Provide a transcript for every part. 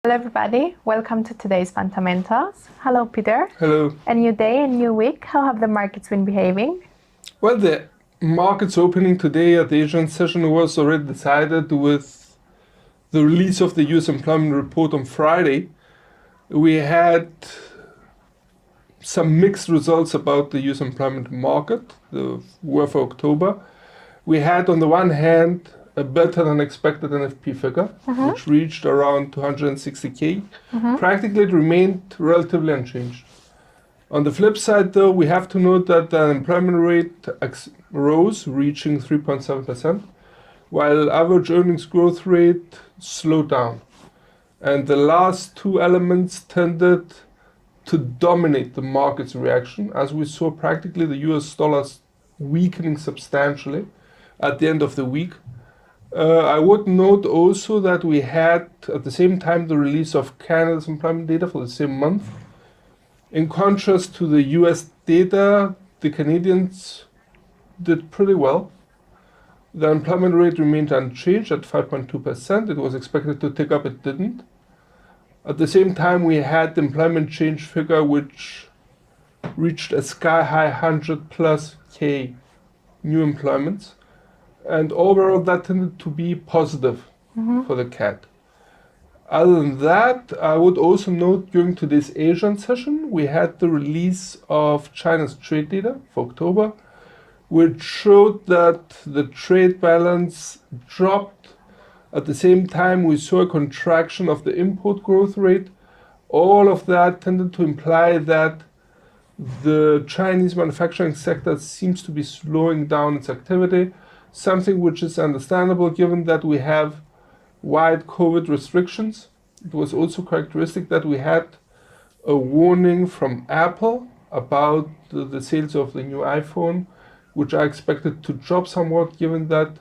Hello everybody, welcome to today's Fundamentals. Hello Peter. Hello. A new day, a new week. How have the markets been behaving? Well, the markets opening today at the Asian session was already decided with the release of the US employment report on Friday. We had some mixed results about the US employment market were for October. We had, on the one hand, a better than expected NFP figure, which reached around 260K. Practically, it remained relatively unchanged. On the flip side, though, we have to note that the unemployment rate rose, reaching 3.7%, while average earnings growth rate slowed down. And the last two elements tended to dominate the market's reaction, as we saw practically the US dollar weakening substantially at the end of the week. I would note also that we had, at the same time, the release of Canada's employment data for the same month. In contrast to the US data, the Canadians did pretty well. The employment rate remained unchanged at 5.2%. It was expected to tick up, it didn't. At the same time, we had the employment change figure, which reached a sky-high 100 plus K new employments. And overall, that tended to be positive for the CAD. Other than that, I would also note during today's Asian session, we had the release of China's trade data for October, which showed that the trade balance dropped. At the same time, we saw a contraction of the import growth rate. All of that tended to imply that the Chinese manufacturing sector seems to be slowing down its activity, something which is understandable given that we have wide COVID restrictions. It was also characteristic that we had a warning from Apple about the sales of the new iPhone, which are expected to drop somewhat given that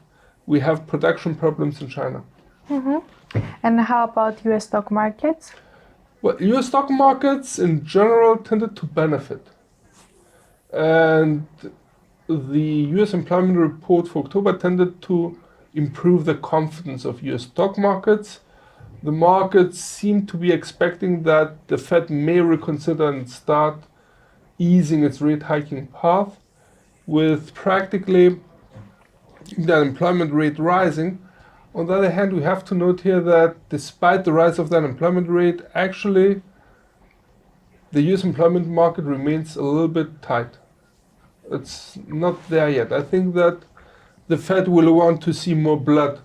we have production problems in China. And how about US stock markets? Well, US stock markets in general tended to benefit. And the US employment report for October tended to improve the confidence of US stock markets. The markets seem to be expecting that the Fed may reconsider and start easing its rate hiking path, with practically the unemployment rate rising. On the other hand, we have to note here that despite the rise of the unemployment rate, actually the US employment market remains a little bit tight. It's not there yet. I think that the Fed will want to see more blood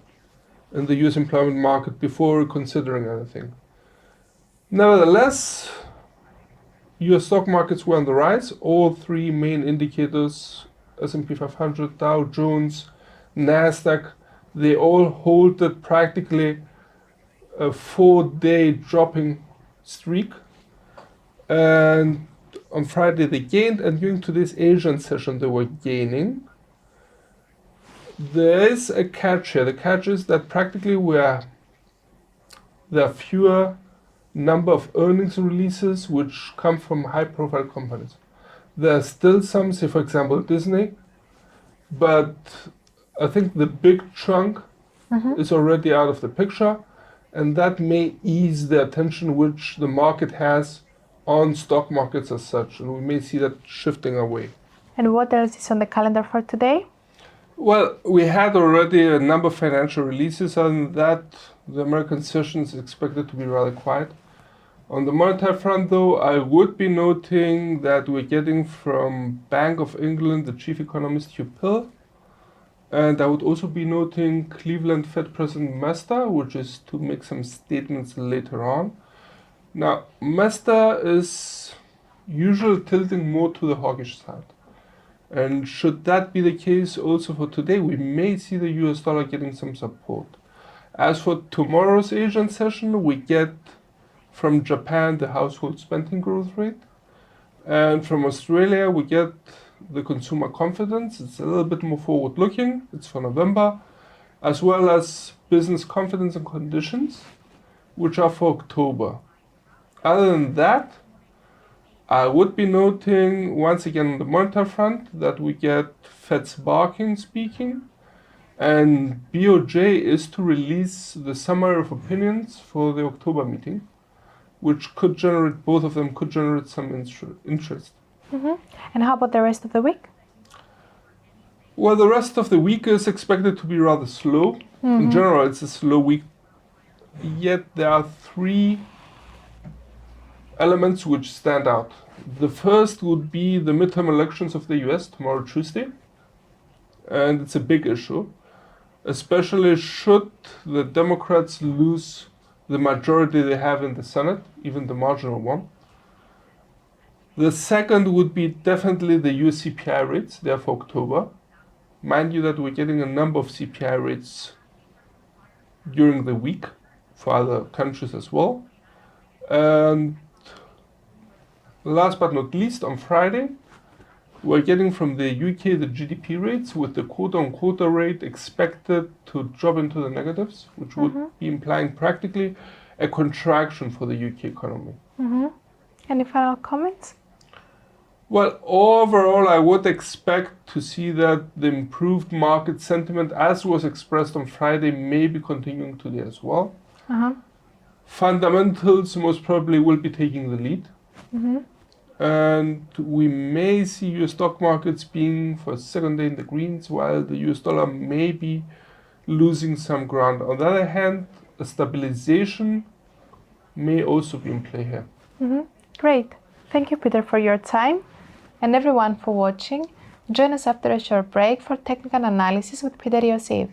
in the US employment market before considering anything. Nevertheless, US stock markets were on the rise. All three main indicators, S&P 500, Dow Jones, Nasdaq, they all halted practically a 4-day dropping streak. And on Friday they gained, and during today's Asian session they were gaining. There is a catch here. The catch is that practically there are fewer number of earnings releases which come from high-profile companies. There are still some, say for example Disney, but I think the big chunk is already out of the picture, and that may ease the attention which the market has on stock markets as such, and we may see that shifting away. And what else is on the calendar for today? Well, we had already a number of financial releases, and that the American session is expected to be rather quiet. On the monetary front, though, I would be noting that we're getting from Bank of England the chief economist Hugh Pill, and I would also be noting Cleveland Fed President Mester, which is to make some statements later on. Now, Mester is usually tilting more to the hawkish side. And should that be the case also for today, we may see the US dollar getting some support. As for tomorrow's Asian session, we get from Japan the household spending growth rate. And from Australia, we get the consumer confidence. It's a little bit more forward looking. It's for November, as well as business confidence and conditions, which are for October. Other than that, I would be noting once again on the monetary front that we get Fed's Barkin speaking, And BOJ is to release the summary of opinions for the October meeting, which could generate, both of them could generate some interest. And how about the rest of the week? Well, the rest of the week is expected to be rather slow. In general, it's a slow week. Yet there are three elements which stand out. The first would be the midterm elections of the US tomorrow, Tuesday. And it's a big issue, especially should the Democrats lose the majority they have in the Senate, even the marginal one. The second would be definitely the US CPI rates, there for October. Mind you that we're getting a number of CPI rates during the week for other countries as well. And last but not least, on Friday, we're getting from the UK the GDP rates with the quote-on-quota rate expected to drop into the negatives, which would be implying practically a contraction for the UK economy. Any final comments? Well, overall, I would expect to see that the improved market sentiment, as was expressed on Friday, may be continuing today as well. Fundamentals most probably will be taking the lead. And we may see US stock markets being for a second day in the greens, while the US dollar may be losing some ground. On the other hand, a stabilization may also be in play here. Great. Thank you, Peter, for your time, and everyone for watching. Join us after a short break for technical analysis with Peter Yosef.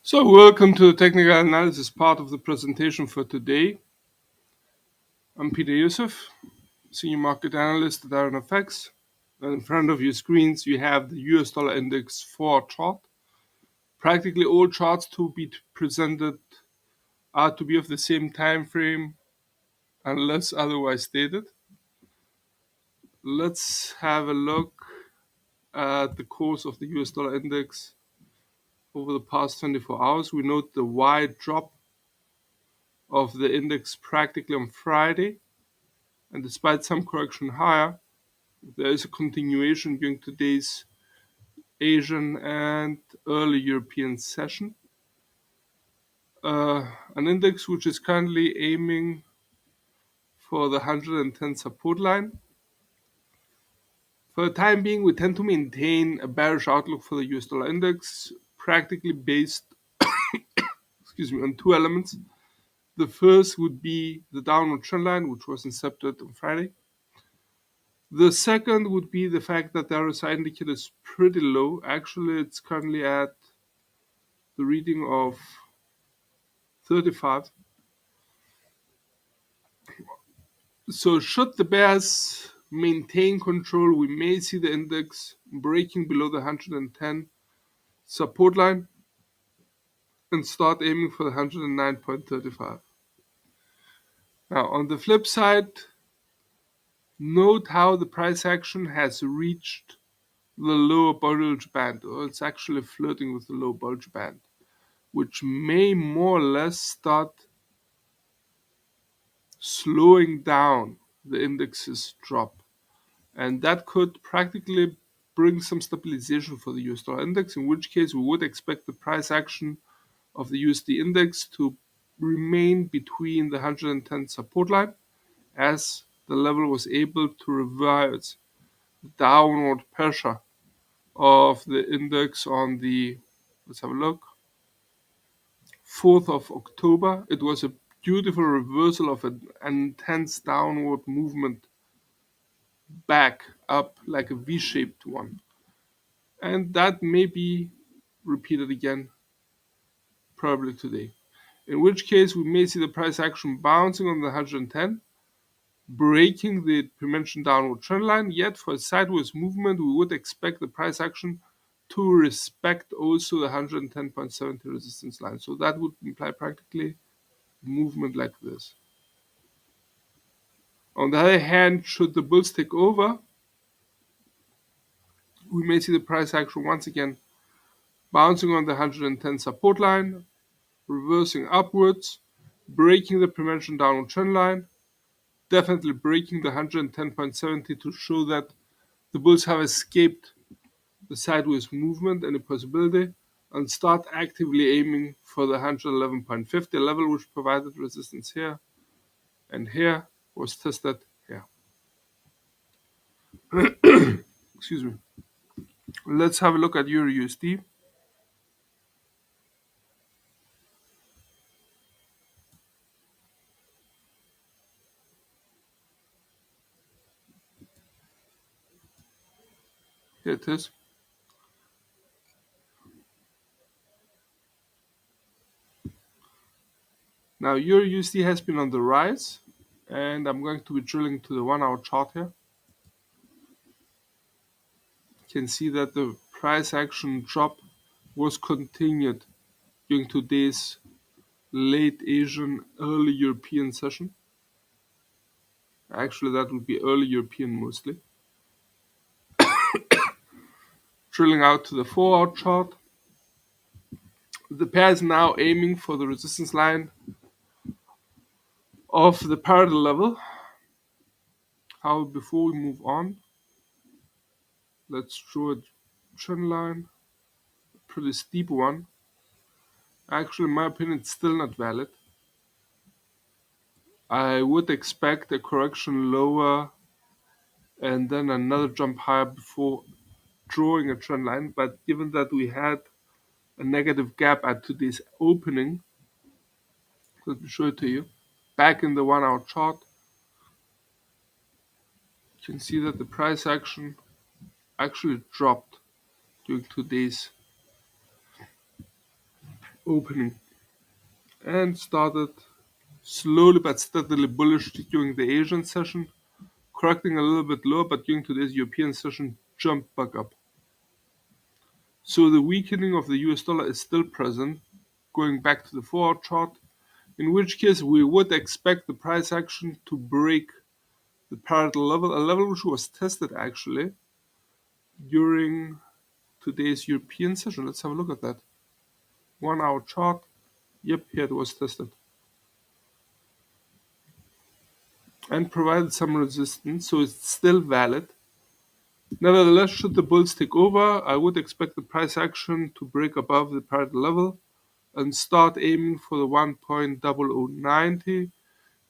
So, welcome to the technical analysis part of the presentation for today. I'm Peter Yusuf, Senior Market Analyst at IronFX. And in front of your screens, you have the US dollar index 4 chart. Practically all charts to be presented are to be of the same time frame unless otherwise stated. Let's have a look at the course of the US dollar index over the past 24 hours. We note the wide drop of the index practically on Friday, and despite some correction higher, there is a continuation during today's Asian and early European session. An index which is currently aiming for the 110 support line. For the time being, we tend to maintain a bearish outlook for the US dollar index, practically based on two elements. The first would be the downward trend line, which was incepted on Friday. The second would be the fact that the RSI indicator is pretty low. Actually, it's currently at the reading of 35. So should the bears maintain control, we may see the index breaking below the 110 support line and start aiming for the 109.35. Now, on the flip side, note how the price action has reached the lower Bollinger Band, or it's actually flirting with the low Bollinger Band, which may more or less start slowing down the index's drop. And that could practically bring some stabilization for the US dollar index, in which case we would expect the price action of the USD index to remain between the 110 support line, as the level was able to reverse downward pressure of the index on the, let's have a look, 4th of October. It was a beautiful reversal of an intense downward movement back up like a V-shaped one. And that may be repeated again probably today. In which case we may see the price action bouncing on the 110, breaking the pre-mentioned downward trend line. Yet for a sideways movement, we would expect the price action to respect also the 110.70 resistance line. So that would imply practically movement like this. On the other hand, should the bulls take over, we may see the price action once again bouncing on the 110 support line, reversing upwards, breaking the pre-mentioned downward trend line, definitely breaking the 110.70 to show that the bulls have escaped the sideways movement and the possibility, and start actively aiming for the 111.50 level, which provided resistance here and here, was tested here. Excuse me. Let's have a look at Euro USD. Here it is. Now Euro USD has been on the rise, and I'm going to be drilling to the 1 hour chart here. You can see that the price action drop was continued during today's late Asian, early European session. Actually, that would be early European mostly. Drilling out to the 4 hour chart. The pair is now aiming for the resistance line of the parallel level. However, before we move on, let's draw a trend line, a pretty steep one. Actually, in my opinion, it's still not valid. I would expect a correction lower and then another jump higher before drawing a trend line, but given that we had a negative gap at today's opening, let me show it to you. Back in the 1 hour chart, you can see that the price action actually dropped during today's opening and started slowly but steadily bullish during the Asian session, correcting a little bit lower, but during today's European session jumped back up. So the weakening of the US dollar is still present, going back to the 4 hour chart, in which case we would expect the price action to break the parallel level, a level which was tested actually during today's European session. Let's have a look at that. 1 hour chart. Yep, here it was tested. And provided some resistance, so it's still valid. Nevertheless, should the bulls take over, I would expect the price action to break above the parallel level and start aiming for the 1.0090,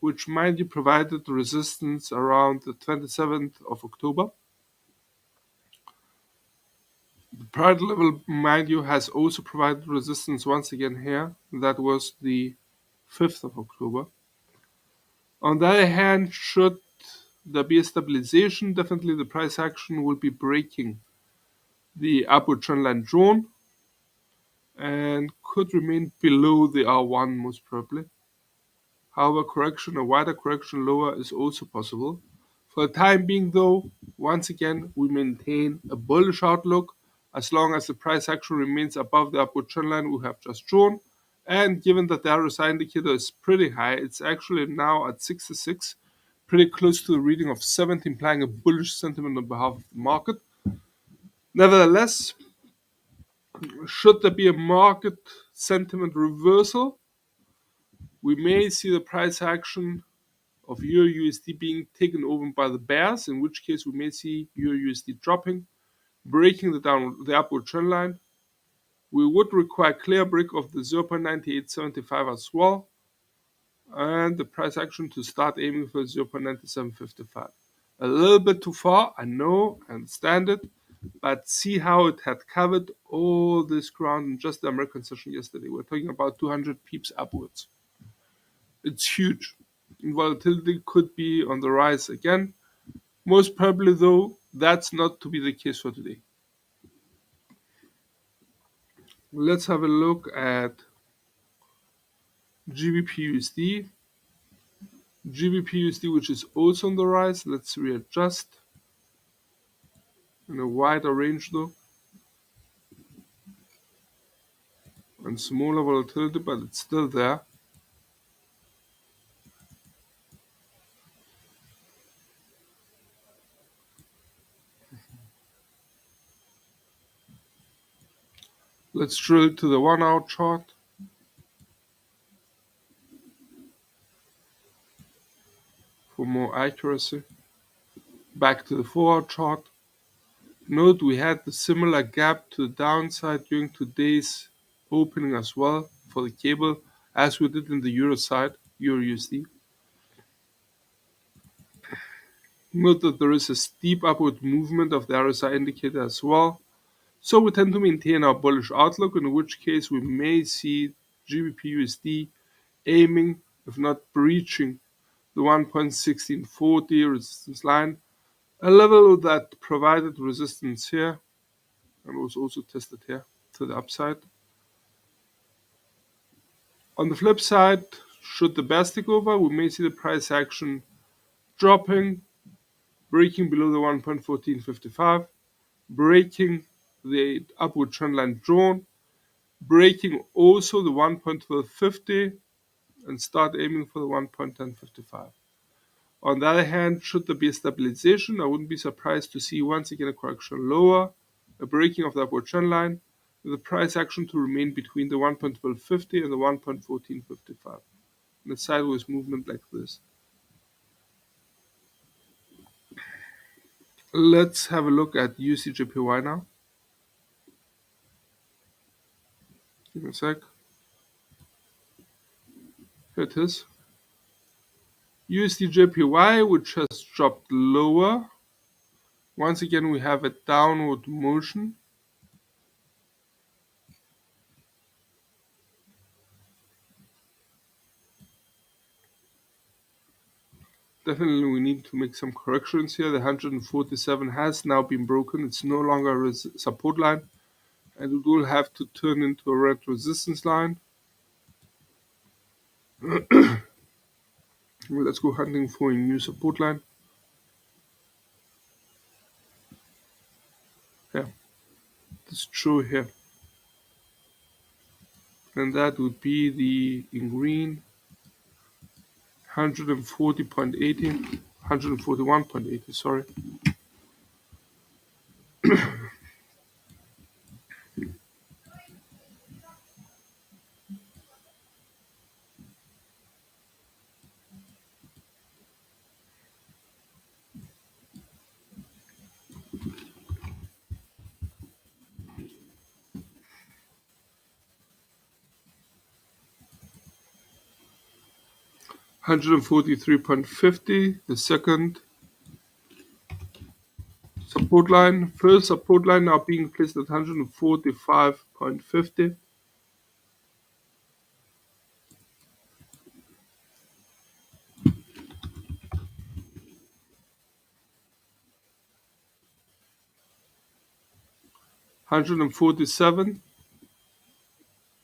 which mind you provided resistance around the 27th of October. The parallel level, mind you, has also provided resistance once again here. That was the 5th of October. On the other hand, should there be a stabilization, definitely the price action will be breaking the upward trend line drawn and could remain below the R1 most probably. However, a wider correction lower is also possible. For the time being though, once again, we maintain a bullish outlook as long as the price action remains above the upward trend line we have just drawn. And given that the RSI indicator is pretty high, it's actually now at 66, pretty close to the reading of 70, implying a bullish sentiment on behalf of the market. Nevertheless, should there be a market sentiment reversal, we may see the price action of Euro USD being taken over by the bears, in which case we may see Euro USD dropping breaking the upward trend line. We would require clear break of the 0.9875 as well, and the price action to start aiming for 0.9755. A little bit too far, I know, I understand it, but see how it had covered all this ground in just the American session yesterday. We're talking about 200 pips upwards. It's huge. Volatility could be on the rise again. Most probably, though, that's not to be the case for today. Let's have a look at GBP/USD. GBP/USD, which is also on the rise. Let's readjust in a wider range, though, and smaller volatility, but it's still there. Let's drill to the 1 hour chart for more accuracy. Back to the 4 hour chart. Note we had the similar gap to the downside during today's opening as well for the cable, as we did in the Euro side, Euro USD. Note that there is a steep upward movement of the RSI indicator as well. So we tend to maintain our bullish outlook, in which case we may see GBP/USD aiming, if not breaching, the 1.1640 resistance line, a level that provided resistance here and was also tested here to the upside. On the flip side, should the bears take over, we may see the price action dropping, breaking below the 1.1455, breaking the upward trend line drawn, breaking also the 1.1250, and start aiming for the 1.1055. On the other hand, should there be a stabilization, I wouldn't be surprised to see once again a correction lower, a breaking of the upward trend line, with the price action to remain between the 1.1250 and the 1.1455, in a sideways movement like this. Let's have a look at USD/JPY now. Give me a sec. Here it is. USD/JPY, which has dropped lower. Once again, we have a downward motion. Definitely we need to make some corrections here. The 147 has now been broken. It's no longer a support line, and it will have to turn into a red resistance line. Well, let's go hunting for a new support line. Yeah, it's true here. And that would be the, in green, 140.80, 141.80, sorry. 143.50, the second support line. First support line now being placed at 145.50. $147,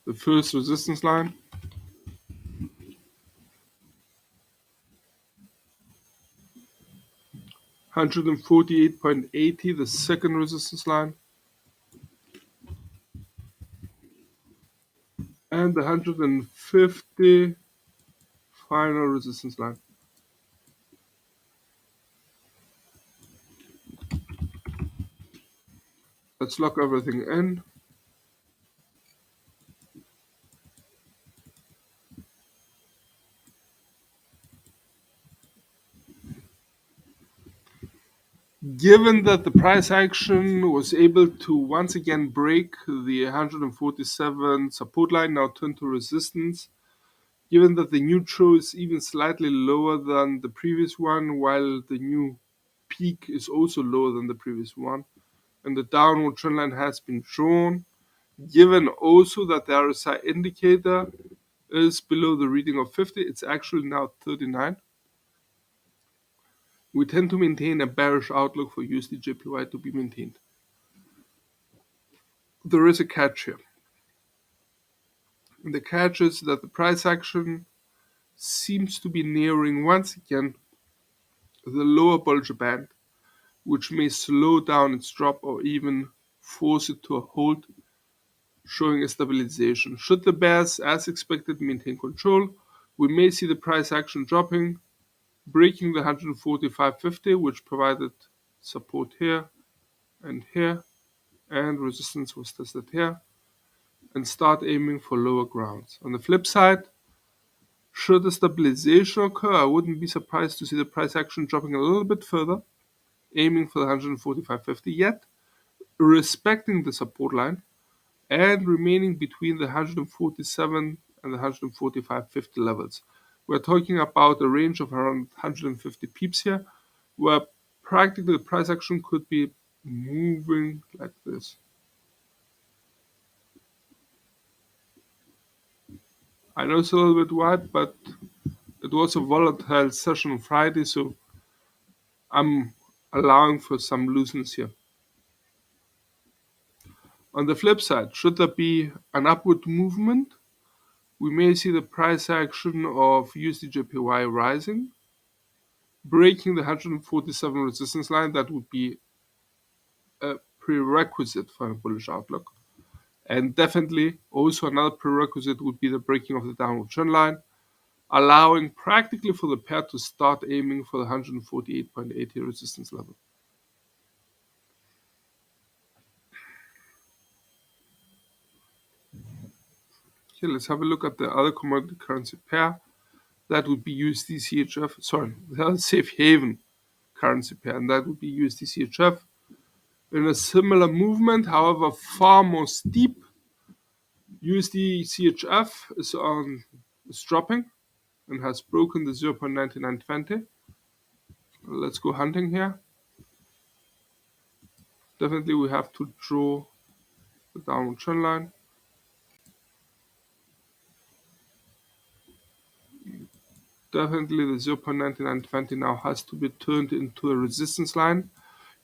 the first resistance line. $148.80, the second resistance line. And the 150 final resistance line. Let's lock everything in. Given that the price action was able to once again break the 147 support line, now turn to resistance, given that the neutral is even slightly lower than the previous one, while the new peak is also lower than the previous one, and the downward trend line has been drawn, given also that the RSI indicator is below the reading of 50, it's actually now 39. We tend to maintain a bearish outlook for USD/JPY to be maintained. There is a catch here. And the catch is that the price action seems to be nearing once again the lower Bollinger Band, which may slow down its drop or even force it to a hold, showing a stabilization. Should the bears, as expected, maintain control, we may see the price action dropping, breaking the 145.50, which provided support here, and resistance was tested here, and start aiming for lower grounds. On the flip side, should a stabilization occur, I wouldn't be surprised to see the price action dropping a little bit further, aiming for the 145.50, yet respecting the support line and remaining between the 147 and the 145.50 levels. We're talking about a range of around 150 pips here, where practically the price action could be moving like this. I know it's a little bit wide, but it was a volatile session on Friday, so I'm allowing for some looseness here. On the flip side, should there be an upward movement, we may see the price action of USD/JPY rising, breaking the 147 resistance line. That would be a prerequisite for a bullish outlook. And definitely also another prerequisite would be the breaking of the downward trend line, allowing practically for the pair to start aiming for the 148.80 resistance level. Okay, let's have a look at the other commodity currency pair. That would be USD/CHF, the other safe haven currency pair, and that would be USD/CHF. In a similar movement, however far more steep, USD/CHF is dropping and has broken the 0.9920. Let's go hunting here. Definitely we have to draw the downward trend line. Definitely the 0.9920 now has to be turned into a resistance line,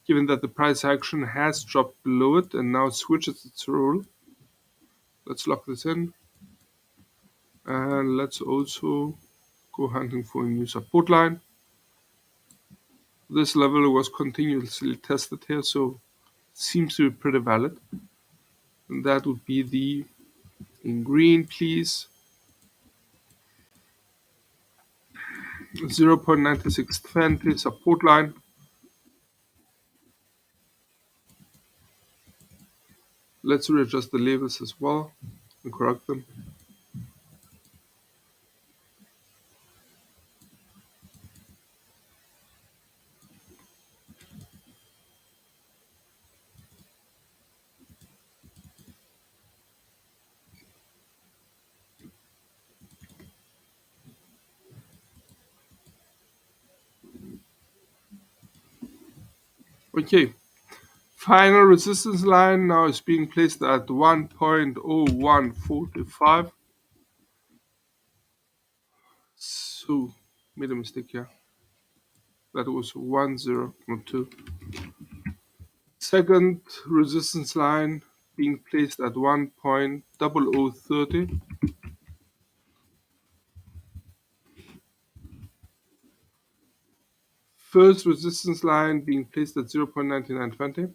given that the price action has dropped below it and now switches its role. Let's lock this in. And let's also go hunting for a new support line. This level was continuously tested here, so it seems to be pretty valid. And that would be the, in green please, 0.9620 support line. Let's readjust the labels as well and correct them. Okay, final resistance line now is being placed at 1.0145. So, made a mistake here. That was 10, not 2. Second resistance line being placed at 1.0030. First resistance line being placed at 0.9920.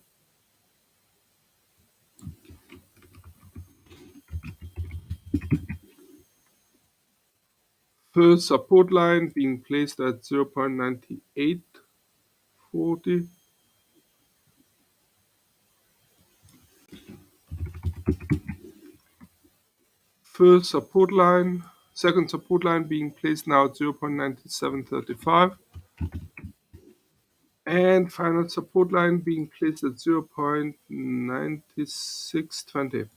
First support line being placed at 0.9840. Second support line being placed now at 0.9735. And final support line being placed at 0.9620.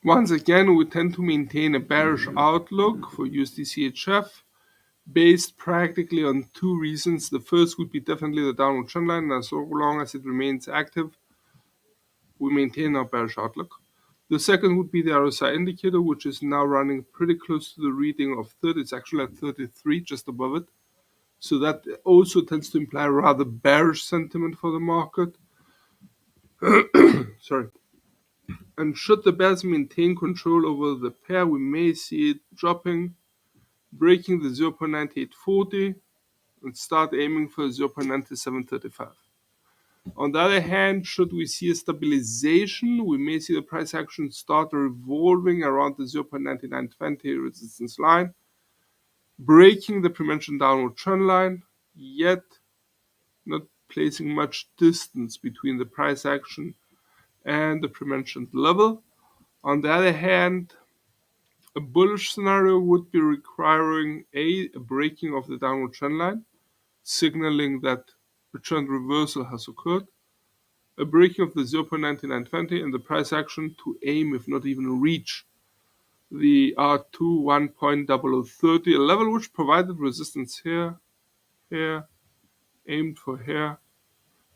Once again, we tend to maintain a bearish outlook for USD/CHF based practically on two reasons. The first would be definitely the downward trend line, and so long as it remains active, we maintain our bearish outlook. The second would be the RSI indicator, which is now running pretty close to the reading of 30. It's actually at 33, just above it. So that also tends to imply rather bearish sentiment for the market. Sorry. And should the bears maintain control over the pair, we may see it dropping, breaking the 0.9840, and start aiming for 0.9735. On the other hand, should we see a stabilization, we may see the price action start revolving around the 0.9920 resistance line, breaking the pre-mentioned downward trend line, yet not placing much distance between the price action and the pre-mentioned level. On the other hand, a bullish scenario would be requiring a breaking of the downward trend line, signaling that a trend reversal has occurred, a breaking of the 0.9920 and the price action to aim, if not even reach, the R2 1.0030, a level which provided resistance here, here, aimed for here.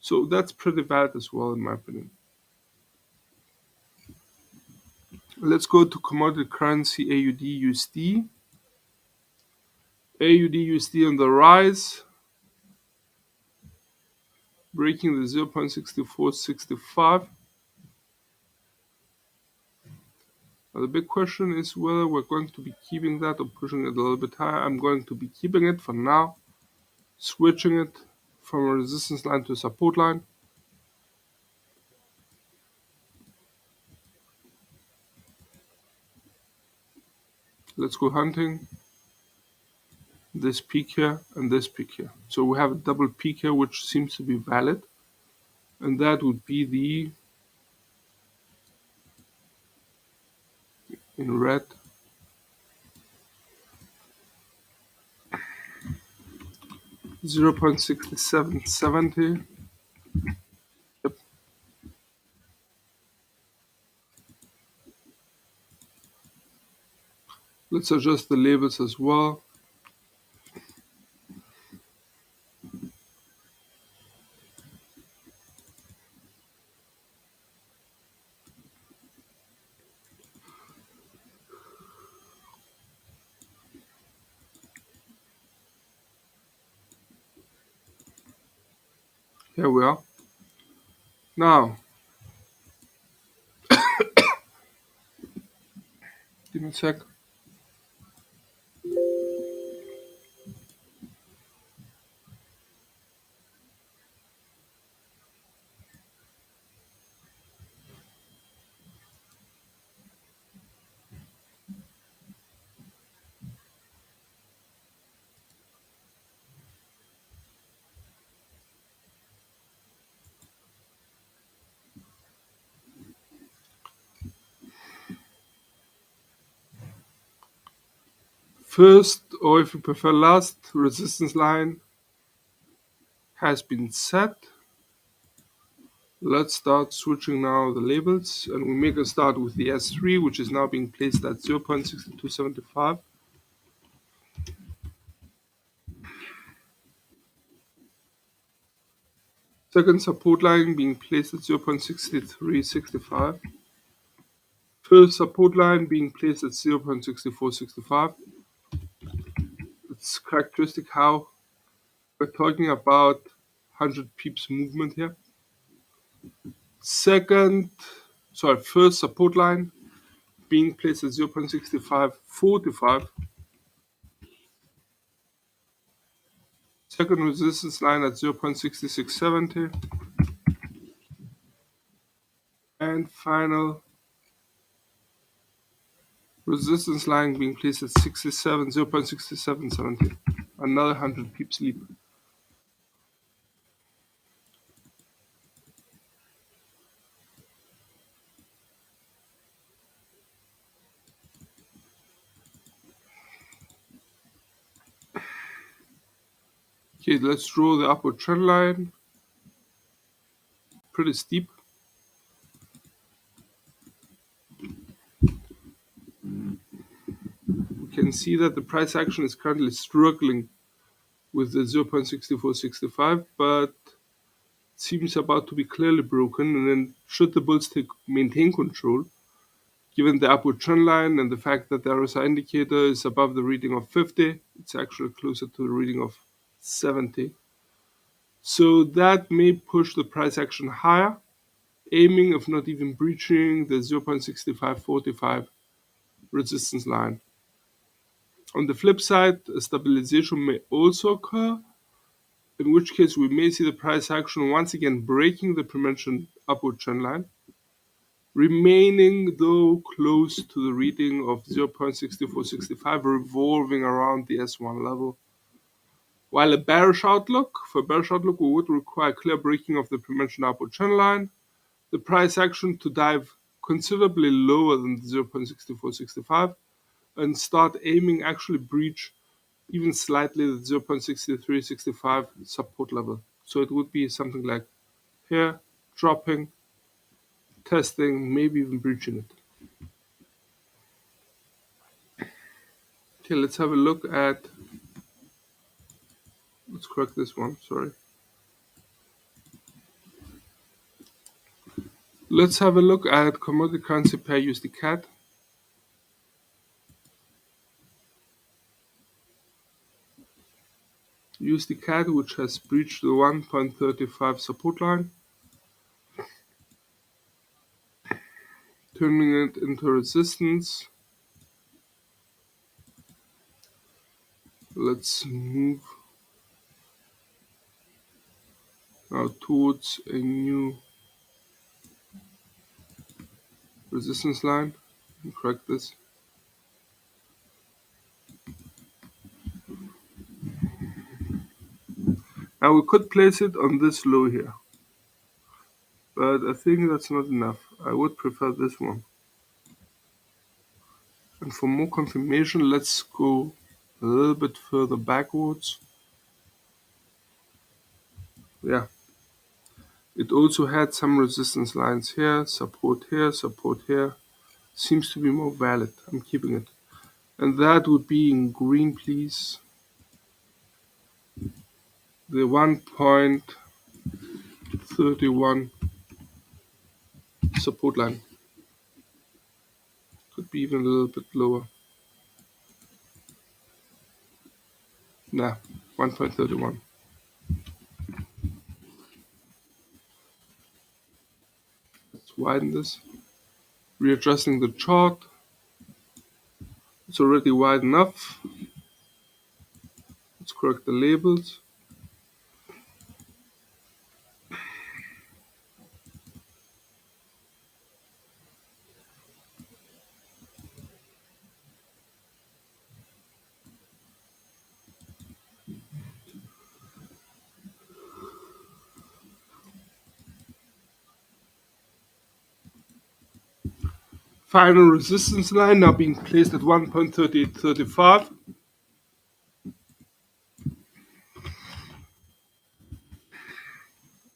So that's pretty valid as well, in my opinion. Let's go to commodity currency AUD/USD. AUD/USD on the rise, breaking the 0.6465. Now the big question is whether we're going to be keeping that or pushing it a little bit higher. I'm going to be keeping it for now, switching it from a resistance line to a support line. Let's go hunting this peak here and this peak here. So we have a double peak here which seems to be valid, and that would be the, in red, 0.6770. Yep. Let's adjust the labels as well. Here we are. Now, give me a sec. First, or if you prefer last, resistance line has been set. Let's start switching now the labels, and we make a start with the S3, which is now being placed at 0.6275. Second support line being placed at 0.6365. First support line being placed at 0.6465. It's characteristic how we're talking about 100 pips movement here. First support line being placed at 0.6545. Second resistance line at 0.6670. And final resistance line being placed at 0.6770. another 100 pips leap. Okay, let's draw the upward trend line. Pretty steep. We can see that the price action is currently struggling with the 0.6465, but seems about to be clearly broken. And then should the bulls maintain control, given the upward trend line and the fact that the RSI indicator is above the reading of 50, it's actually closer to the reading of 70. So that may push the price action higher, aiming, if not even breaching, the 0.6545 resistance line. On the flip side, a stabilization may also occur, in which case we may see the price action once again breaking the prementioned upward trend line, remaining though close to the reading of 0.6465, revolving around the S1 level. While for bearish outlook, we would require clear breaking of the prementioned upward trend line, the price action to dive considerably lower than the 0.6465, and start aiming actually breach even slightly the 0.6365 support level. So it would be something like here, dropping, testing, maybe even breaching it. Okay, let's have a look at, let's correct this one, sorry. Let's have a look at commodity currency pair USD CAD. USD CAD, which has breached the 1.35 support line, turning it into resistance. Let's move now towards a new resistance line and correct this. Now we could place it on this low here, but I think that's not enough. I would prefer this one. And for more confirmation, let's go a little bit further backwards. Yeah. It also had some resistance lines here, support here, support here. Seems to be more valid. I'm keeping it. And that would be in green, please. The 1.31 support line. Could be even a little bit lower. Nah, 1.31. Let's widen this. Readjusting the chart. It's already wide enough. Let's correct the labels. Final resistance line now being placed at 1.3835.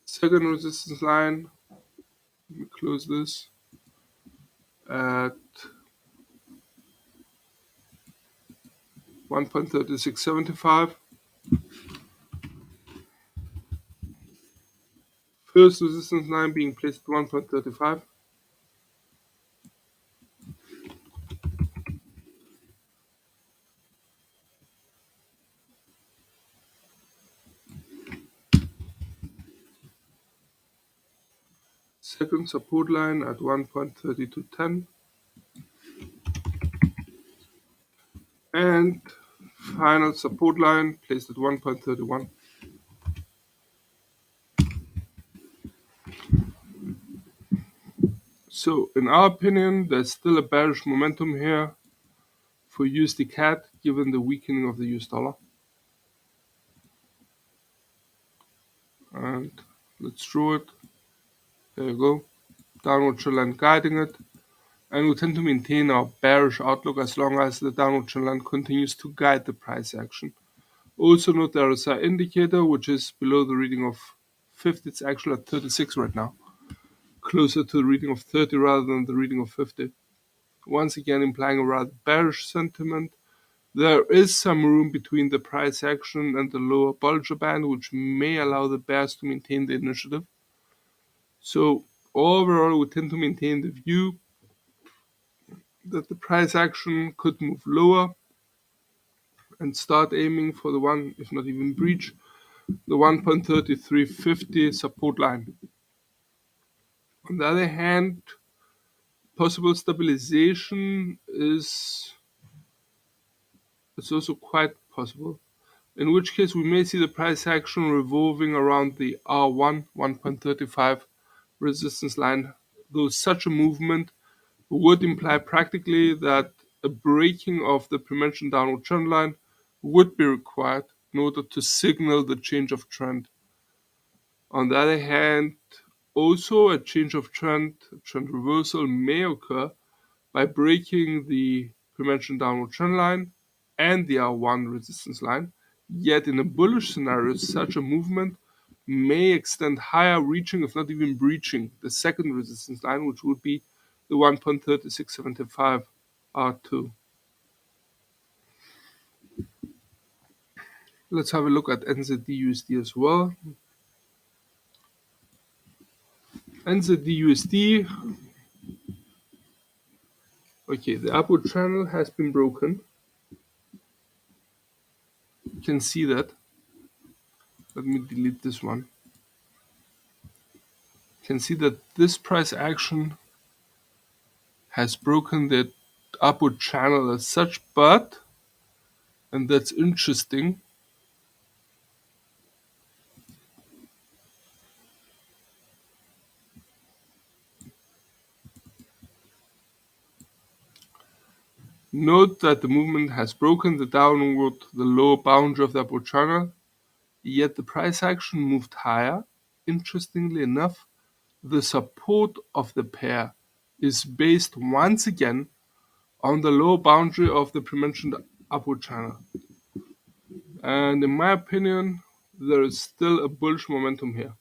Second resistance line, let me close this, at 1.3675. First resistance line being placed at 1.35. Second support line at 1.3210. And final support line placed at 1.31. So in our opinion, there's still a bearish momentum here for USD CAD given the weakening of the US dollar. And let's draw it. There you go. Downward trend line guiding it. And we tend to maintain our bearish outlook as long as the downward trend line continues to guide the price action. Also note there is an indicator which is below the reading of 50. It's actually at 36 right now. Closer to the reading of 30 rather than the reading of 50. Once again implying a rather bearish sentiment. There is some room between the price action and the lower Bollinger Band, which may allow the bears to maintain the initiative. So overall, we tend to maintain the view that the price action could move lower and start aiming for the one, if not even breach, the 1.3350 support line. On the other hand, possible stabilization is also quite possible, in which case we may see the price action revolving around the R1 1.35 resistance line, though such a movement would imply practically that a breaking of the pre-mentioned downward trend line would be required in order to signal the change of trend. On the other hand, also a change of trend reversal may occur by breaking the pre-mentioned downward trend line and the R1 resistance line. Yet in a bullish scenario, such a movement may extend higher, reaching, if not even breaching, the second resistance line, which would be the 1.3675 R2. Let's have a look at NZD-USD as well. NZD-USD, okay, the upward channel has been broken. You can see that. Let me delete this one. You can see that this price action has broken the upward channel as such, but, and that's interesting, note that the movement has broken the lower boundary of the upward channel, yet the price action moved higher. Interestingly enough, the support of the pair is based once again on the lower boundary of the pre-mentioned upward channel. And in my opinion, there is still a bullish momentum here.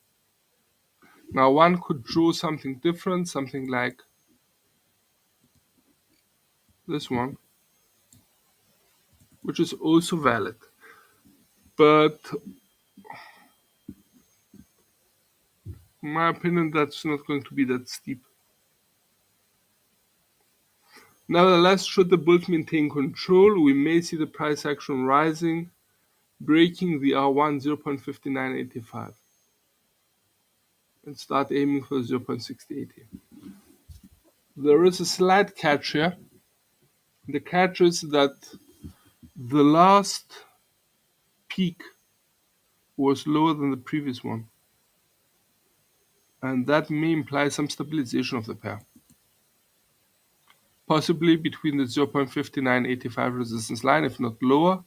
Now one could draw something different, something like this one, which is also valid. But in my opinion, that's not going to be that steep. Nevertheless, should the bulls maintain control, we may see the price action rising, breaking the R1 0.5985 and start aiming for 0.6080. There is a slight catch here. The catch is that the last peak was lower than the previous one, and that may imply some stabilization of the pair, possibly between the 0.5985 resistance line, if not lower,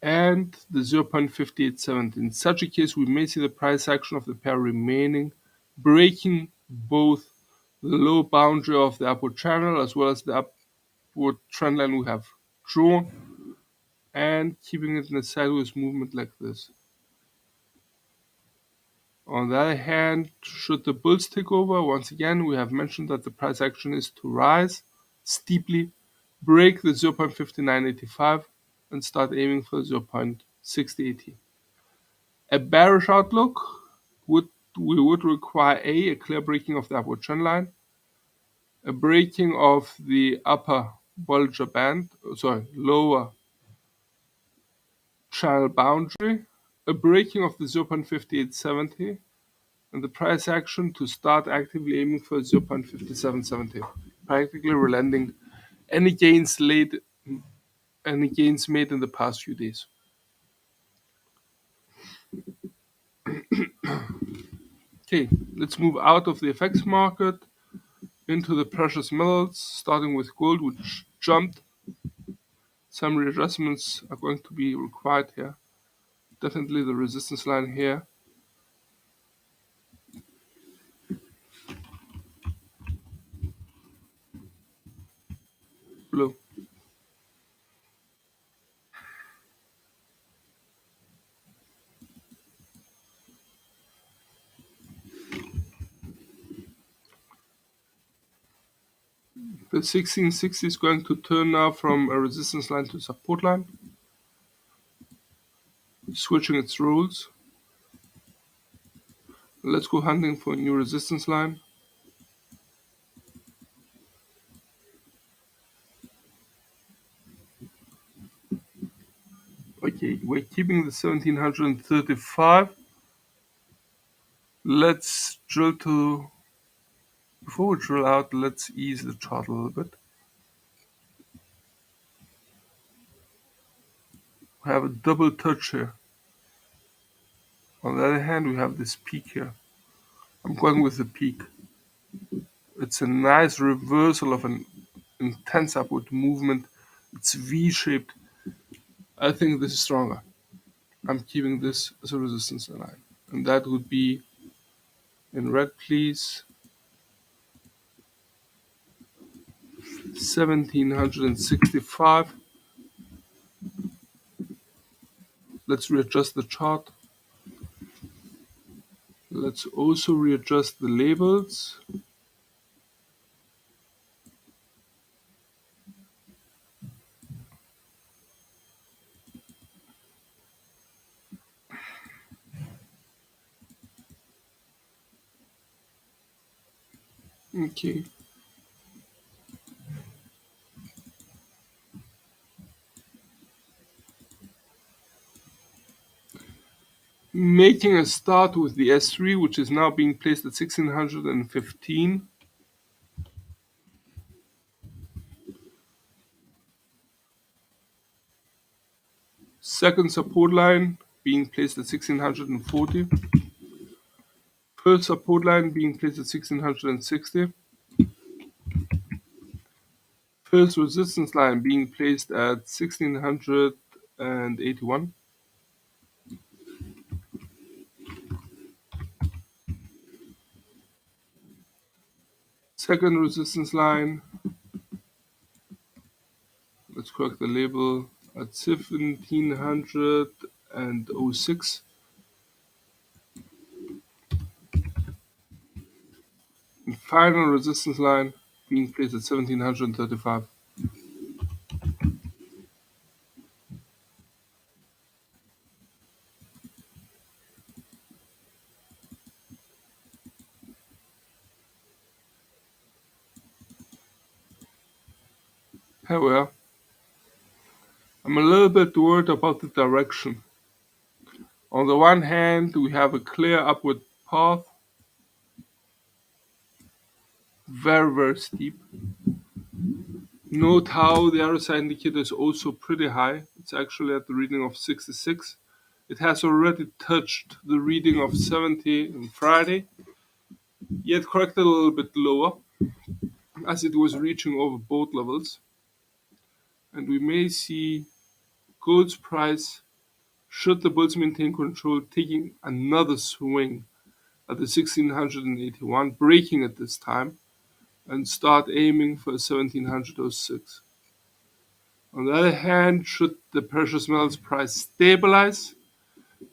and the 0.5870. In such a case, we may see the price action of the pair remaining, breaking both the low boundary of the upward channel as well as the upward trend line we have drawn, and keeping it in a sideways movement like this. On the other hand, should the bulls take over, once again, we have mentioned that the price action is to rise steeply, break the 0.5985, and start aiming for 0.6080. A bearish outlook would require a clear breaking of the upward trend line, a breaking of the upper Bollinger Band, lower channel boundary, a breaking of the 0.5870, and the price action to start actively aiming for 0.5770, practically relenting any gains made in the past few days. Okay, let's move out of the FX market into the precious metals, starting with gold, which jumped. Some readjustments are going to be required here. Definitely the resistance line here below. The 1660 is going to turn now from a resistance line to support line, switching its roles. Let's go hunting for a new resistance line. Okay, we're keeping the 1735. Let's drill to, before we drill out, let's ease the chart a little bit. We have a double touch here. On the other hand, we have this peak here. I'm going with the peak. It's a nice reversal of an intense upward movement. It's V-shaped. I think this is stronger. I'm keeping this as a resistance line. And that would be in red, please. 1765. Let's readjust the chart. Let's also readjust the labels. Okay. Making a start with the S3, which is now being placed at 1615. Second support line being placed at 1640. First support line being placed at 1660. First resistance line being placed at 1681. Second resistance line, let's correct the label, at 1706. And final resistance line being placed at 1735. However, I'm a little bit worried about the direction. On the one hand, we have a clear upward path, very, very steep. Note how the RSI indicator is also pretty high. It's actually at the reading of 66. It has already touched the reading of 70 on Friday, yet corrected a little bit lower as it was reaching over both levels. And we may see gold's price, should the bulls maintain control, taking another swing at the 1681, breaking it this time, and start aiming for 1706. On the other hand, should the precious metals price stabilize,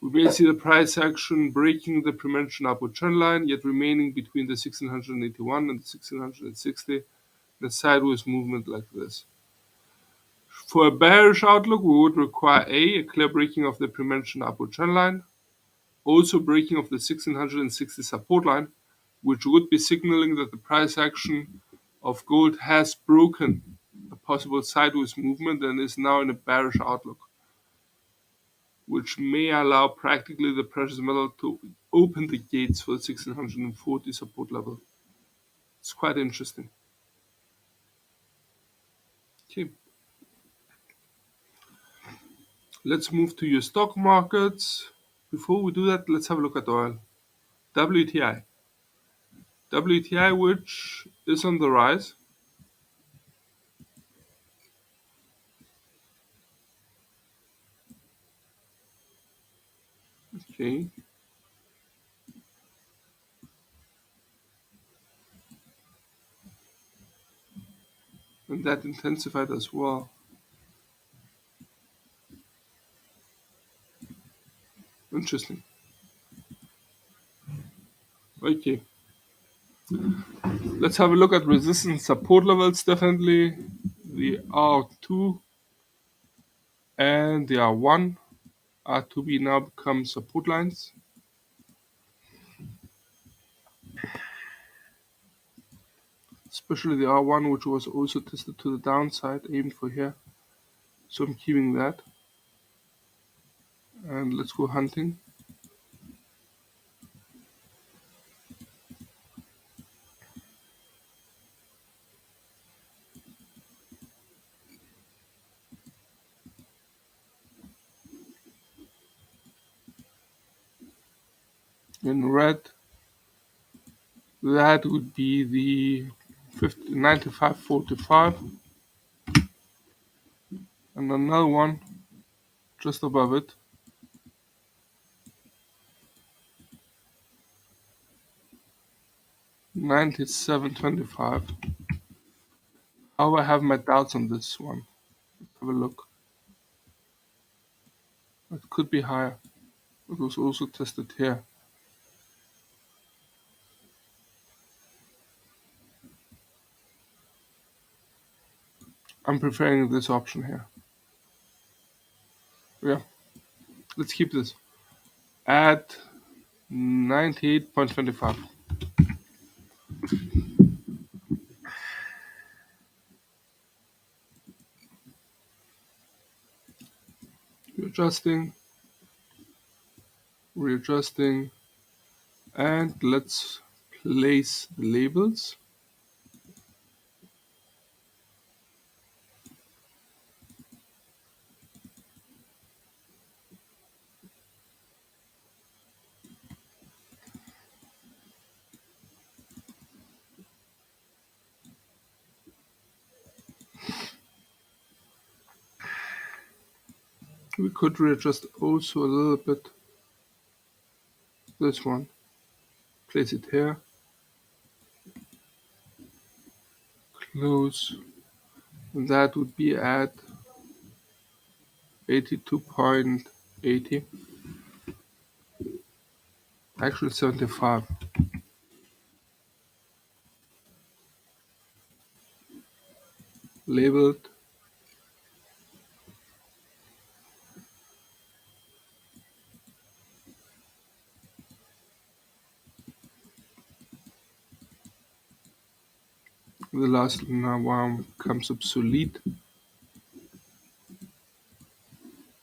we may see the price action breaking the pre-mentioned upward trend line, yet remaining between the 1681 and the 1660 in a sideways movement like this. For a bearish outlook, we would require a clear breaking of the pre-mentioned upward trend line, also breaking of the 1660 support line, which would be signaling that the price action of gold has broken a possible sideways movement and is now in a bearish outlook, which may allow practically the precious metal to open the gates for the 1640 support level. It's quite interesting. Okay. Let's move to your stock markets. Before we do that, let's have a look at oil. WTI. WTI, which is on the rise. Okay. And that intensified as well. Interesting. Okay. Let's have a look at resistance support levels. Definitely the R2 and the R1. R2B now become support lines. Especially the R1, which was also tested to the downside, aimed for here. So I'm keeping that. And let's go hunting. In red, that would be the 95.45, and another one just above it, 97.25. However, I have my doubts on this one. Let's have a look. It could be higher. It was also tested here. I'm preferring this option here. Yeah, let's keep this at 98.25. Readjusting, readjusting, and let's place the labels. We could readjust also a little bit this one. Place it here. Close. And that would be at 82.80. Actually 75. Labeled. The last one becomes obsolete.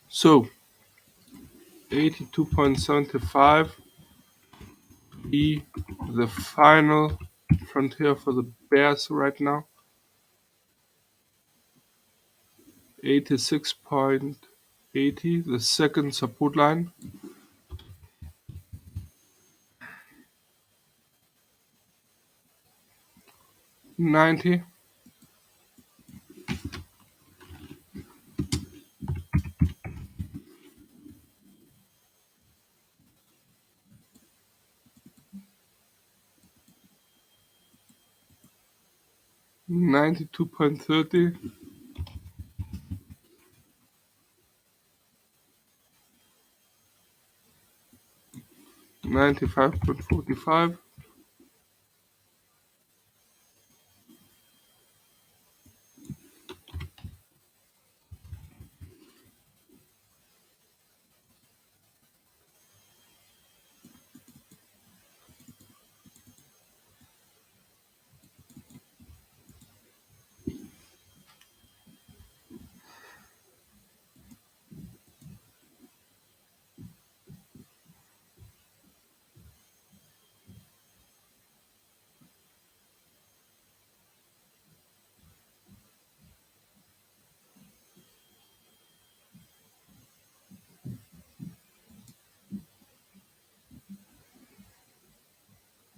So 82.75 be the final frontier for the bears right now. 86.80, the second support line. 90. 92.30. 95.45.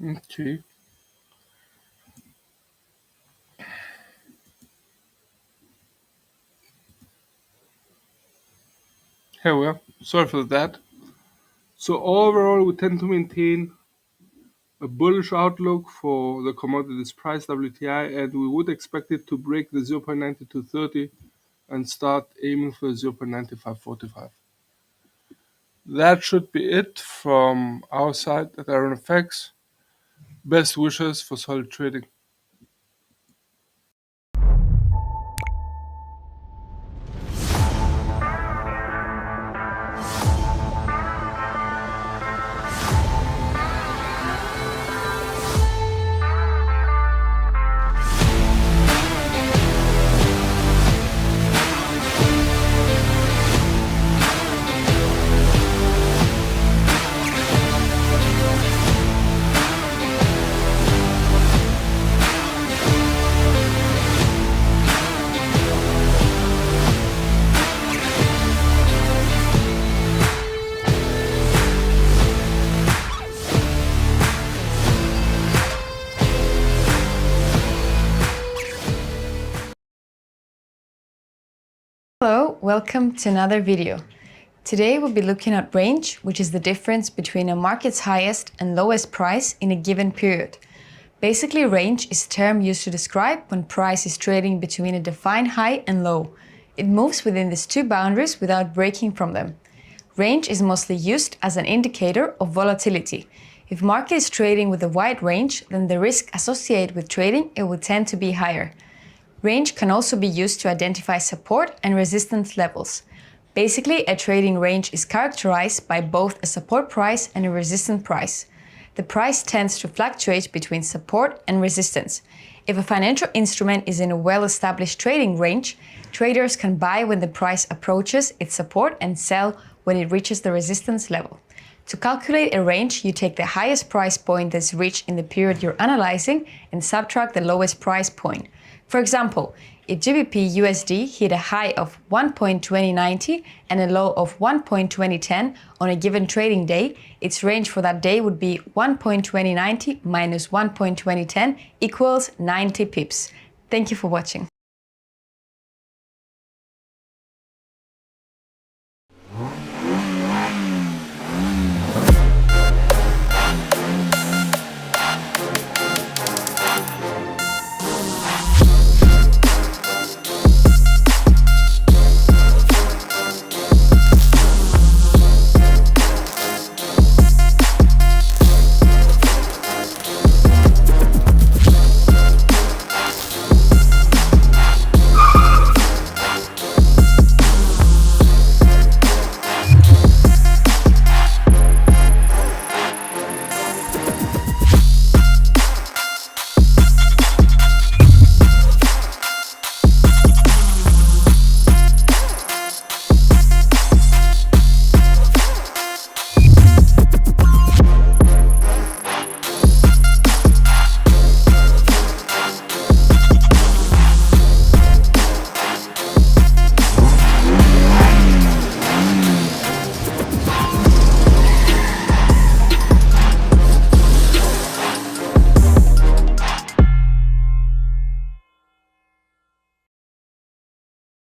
Okay. Here we are. Sorry for that. So overall, we tend to maintain a bullish outlook for the commodities price WTI, and we would expect it to break the 0.9230 and start aiming for 0.9545. That should be it from our side at IronFX. Best wishes for solid trading. Hello, welcome to another video. Today we'll be looking at range, which is the difference between a market's highest and lowest price in a given period. Basically, range is a term used to describe when price is trading between a defined high and low. It moves within these two boundaries without breaking from them. Range is mostly used as an indicator of volatility. If market is trading with a wide range, then the risk associated with trading it will tend to be higher. Range can also be used to identify support and resistance levels. Basically, a trading range is characterized by both a support price and a resistance price. The price tends to fluctuate between support and resistance. If a financial instrument is in a well-established trading range, traders can buy when the price approaches its support and sell when it reaches the resistance level. To calculate a range, you take the highest price point that's reached in the period you're analyzing and subtract the lowest price point. For example, if GBP USD hit a high of 1.2090 and a low of 1.2010 on a given trading day, its range for that day would be 1.2090 minus 1.2010 equals 90 pips. Thank you for watching.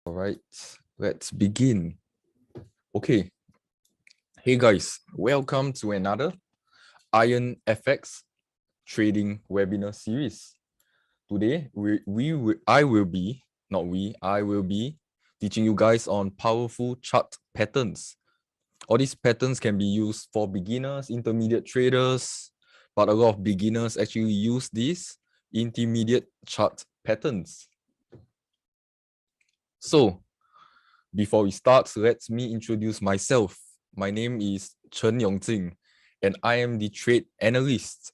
All right, let's begin. Okay. Hey guys, welcome to another IronFX trading webinar series. Today, I will be teaching you guys on powerful chart patterns. All these patterns can be used for beginners, intermediate traders, but a lot of beginners actually use these intermediate chart patterns. So, before we start, let me introduce myself. My name is Chen Yongjing, and I am the trade analyst.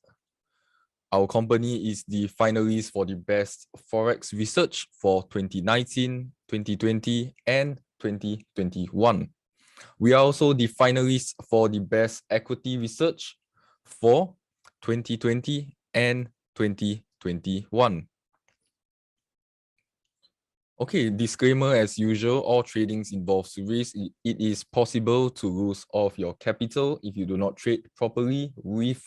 Our company is the finalist for the best Forex research for 2019, 2020, and 2021. We are also the finalists for the best equity research for 2020 and 2021. Okay, disclaimer as usual, all tradings involves risk. It is possible to lose all of your capital if you do not trade properly with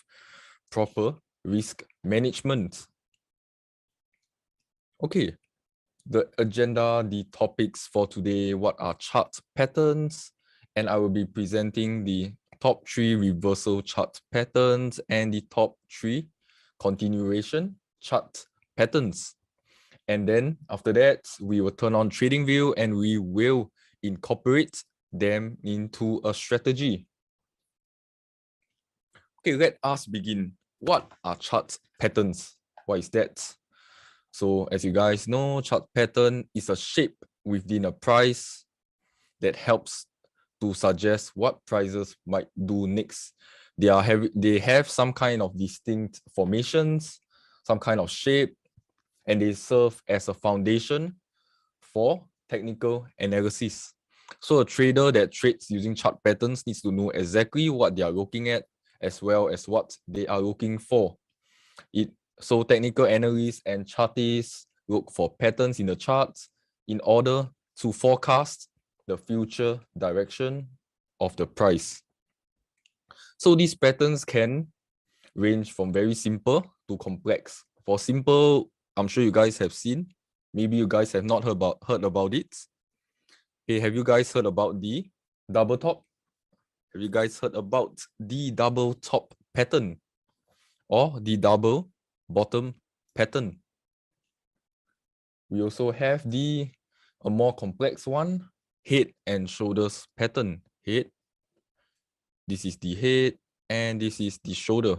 proper risk management. Okay, the agenda, the topics for today, what are chart patterns, and I will be presenting the top 3 reversal chart patterns and the top 3 continuation chart patterns. And then after that, we will turn on TradingView and we will incorporate them into a strategy. Okay, let us begin. What are chart patterns? What is that? So as you guys know, chart pattern is a shape within a price that helps to suggest what prices might do next. They have some kind of distinct formations, some kind of shape, and they serve as a foundation for technical analysis. So a trader that trades using chart patterns needs to know exactly what they are looking at as well as what they are looking for. So technical analysts and chartists look for patterns in the charts in order to forecast the future direction of the price. So these patterns can range from very simple to complex. For simple, I'm sure you guys have seen. Maybe you guys have not heard about it. Hey, have you guys heard about the double top? Have you guys heard about the double top pattern or the double bottom pattern? We also have a more complex one, head and shoulders pattern. Head, this is the head, and this is the shoulder.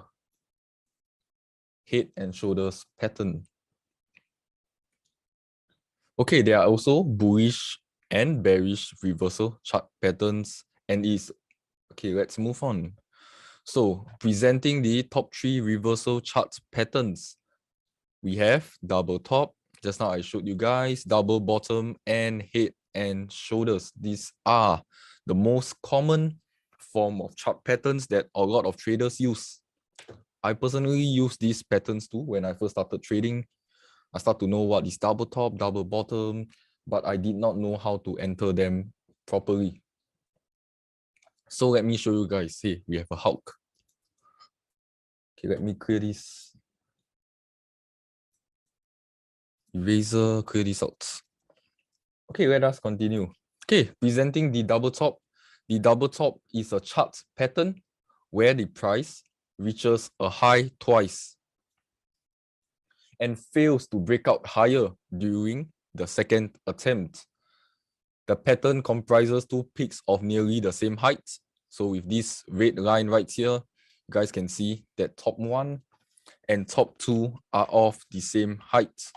Head and shoulders pattern. Okay, there are also bullish and bearish reversal chart patterns, and okay, let's move on. So presenting the top 3 reversal chart patterns, we have double top. Just now I showed you guys double bottom and head and shoulders. These are the most common form of chart patterns that a lot of traders use. I personally use these patterns too. When I first started trading, I start to know what is double top, double bottom, but I did not know how to enter them properly. So let me show you guys. Hey, we have a Hulk. Okay, let me clear this. Eraser, clear this out. Okay, let us continue. Okay, presenting the double top. The double top is a chart pattern where the price reaches a high twice and fails to break out higher during the second attempt. The pattern comprises 2 peaks of nearly the same height. So with this red line right here, you guys can see that top 1 and top 2 are of the same height.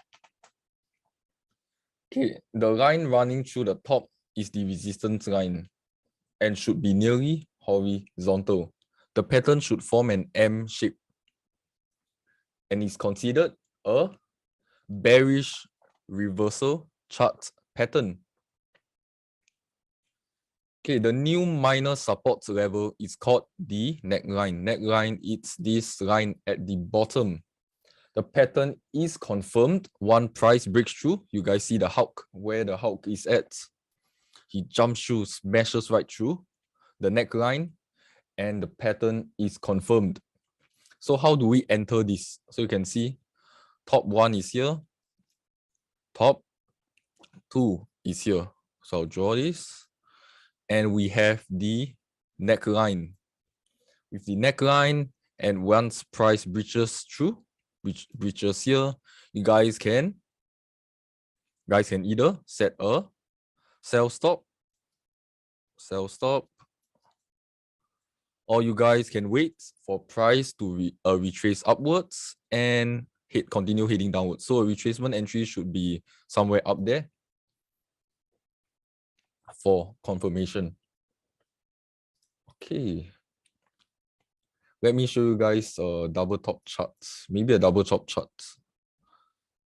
Okay, the line running through the top is the resistance line and should be nearly horizontal. The pattern should form an M shape and is considered a bearish reversal chart pattern. Okay, the new minor support level is called the neckline. Neckline is this line at the bottom. The pattern is confirmed one price breaks through. You guys see the Hulk, where the Hulk is at. He jumps through, smashes right through the neckline, and the pattern is confirmed. So how do we enter this? So you can see top 1 is here, top 2 is here. So I'll draw this, and we have the neckline. With the neckline, and once price breaches through, which breaches here, you guys can either set a sell stop, or you guys can wait for price to retrace upwards and continue heading downwards. So a retracement entry should be somewhere up there for confirmation. Okay. Let me show you guys a double top chart. Maybe a double top chart.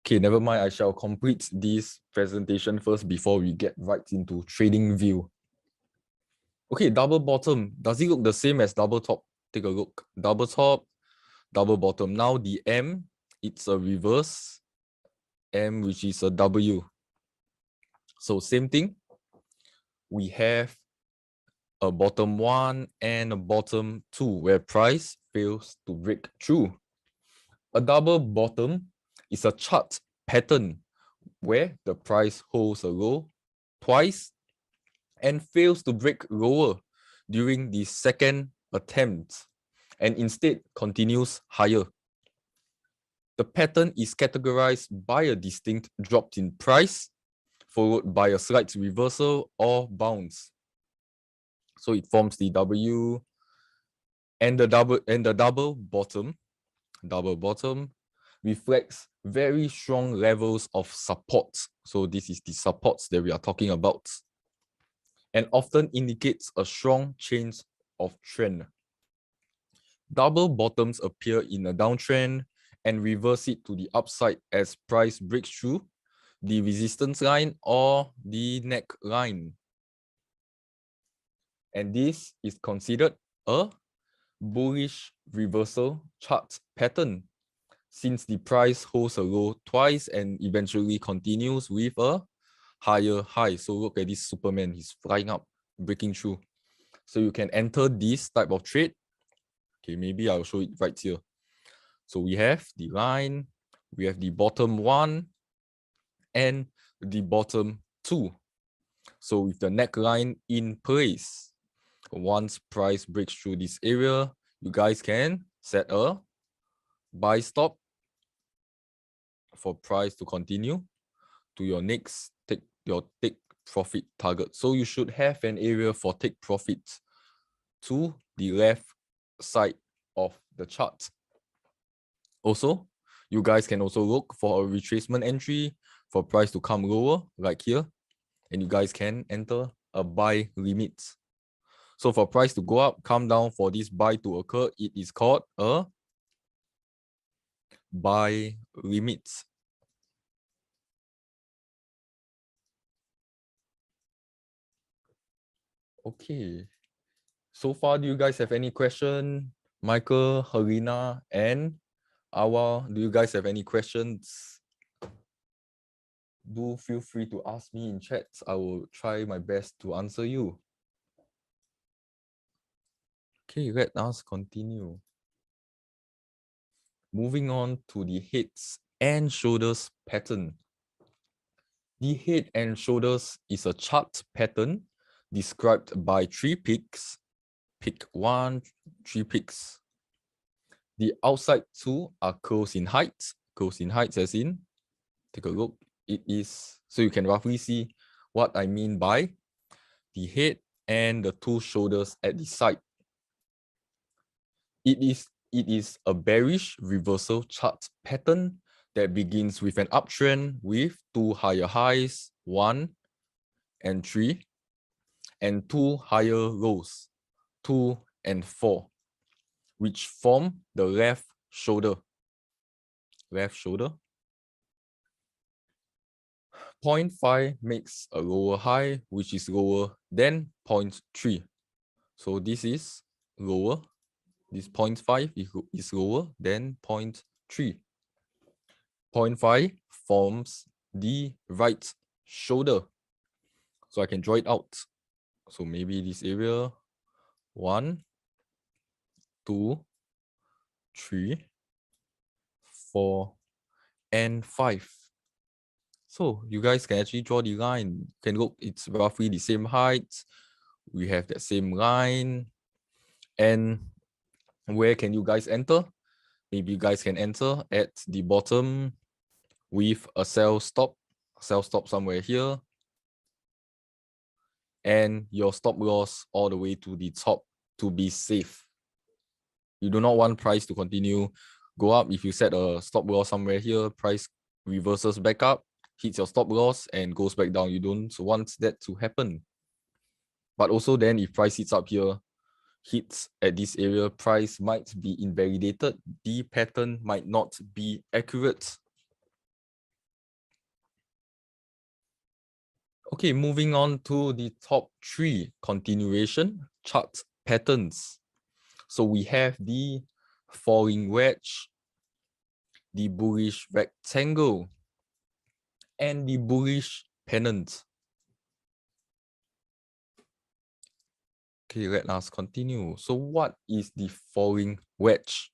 Okay, never mind. I shall complete this presentation first before we get right into trading view. Okay, double bottom. Does it look the same as double top? Take a look. Double top, double bottom. Now the M, it's a reverse M, which is a W. So same thing. We have a bottom 1 and a bottom 2 where price fails to break through. A double bottom is a chart pattern where the price holds a low twice and fails to break lower during the second attempt and instead continues higher. The pattern is categorized by a distinct drop in price, followed by a slight reversal or bounce. So it forms the W, and the double bottom reflects very strong levels of support. So this is the supports that we are talking about, and often indicates a strong change of trend. Double bottoms appear in a downtrend and reverse it to the upside as price breaks through the resistance line or the neckline. And this is considered a bullish reversal chart pattern, since the price holds a low twice and eventually continues with a higher high. So look at this Superman, he's flying up, breaking through. So you can enter this type of trade. Okay, maybe I'll show it right here. So we have the line, we have the bottom one and the bottom two. So with the neckline in place, once price breaks through this area, you guys can set a buy stop for price to continue to your next take profit target. So you should have an area for take profit to the left side of the chart. Also, you guys can also look for a retracement entry for price to come lower, like here, and you guys can enter a buy limit. So for price to go up, come down, for this buy to occur, it is called a buy limit. Okay. So far, do you guys have any question? Michael, Helena, and Awa, do you guys have any questions? Do feel free to ask me in chat. I will try my best to answer you. Okay, let us continue. Moving on to the heads and shoulders pattern. The head and shoulders is a chart pattern described by 3 peaks. Peak 1, 3 peaks. The outside two are close in height. Close in height as in, take a look. It is, so you can roughly see what I mean by the head and the 2 shoulders at the side. It is a bearish reversal chart pattern that begins with an uptrend with 2 higher highs, 1 and 3, and 2 higher lows, 2 and 4, which form the left shoulder. Left shoulder. 0.5 makes a lower high, which is lower than 0.3. So this is lower. This 0.5 is lower than 0.3. 0.5 forms the right shoulder. So I can draw it out. So maybe this area, 1, 2, 3, 4, and 5. So you guys can actually draw the line. You can look, it's roughly the same height. We have that same line. And where can you guys enter? Maybe you guys can enter at the bottom with a sell stop somewhere here. And your stop loss all the way to the top to be safe. You do not want price to continue go up. If you set a stop loss somewhere here, price reverses back up, hits your stop loss and goes back down. You don't want that to happen. But also then if price hits up here, hits at this area, price might be invalidated. The pattern might not be accurate. Okay, moving on to the top 3 continuation chart patterns. So we have the falling wedge, the bullish rectangle, and the bullish pennant. Okay, let us continue. So what is the falling wedge?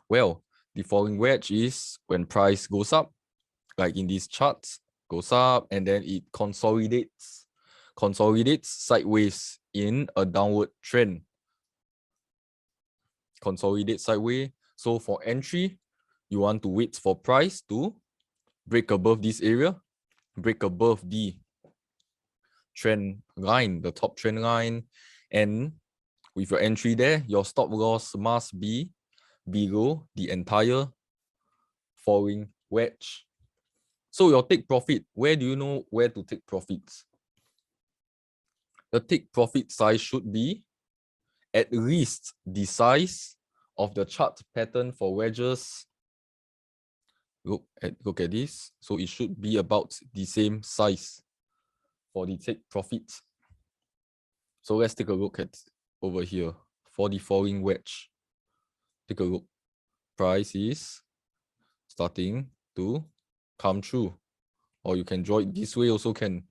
Well, the falling wedge is when price goes up, like in these charts, goes up and then it consolidates sideways in a downward trend. consolidate sideways. So for entry, you want to wait for price to break above this area, break above the trend line, the top trend line, and with your entry there, your stop loss must be below the entire falling wedge. So your take profit, where do you know where to take profits? The take profit size should be at least the size of the chart pattern for wedges. Look at this. So it should be about the same size for the take profit. So let's take a look at over here for the falling wedge. Take a look. Price is starting to come through, or you can draw it this way also can.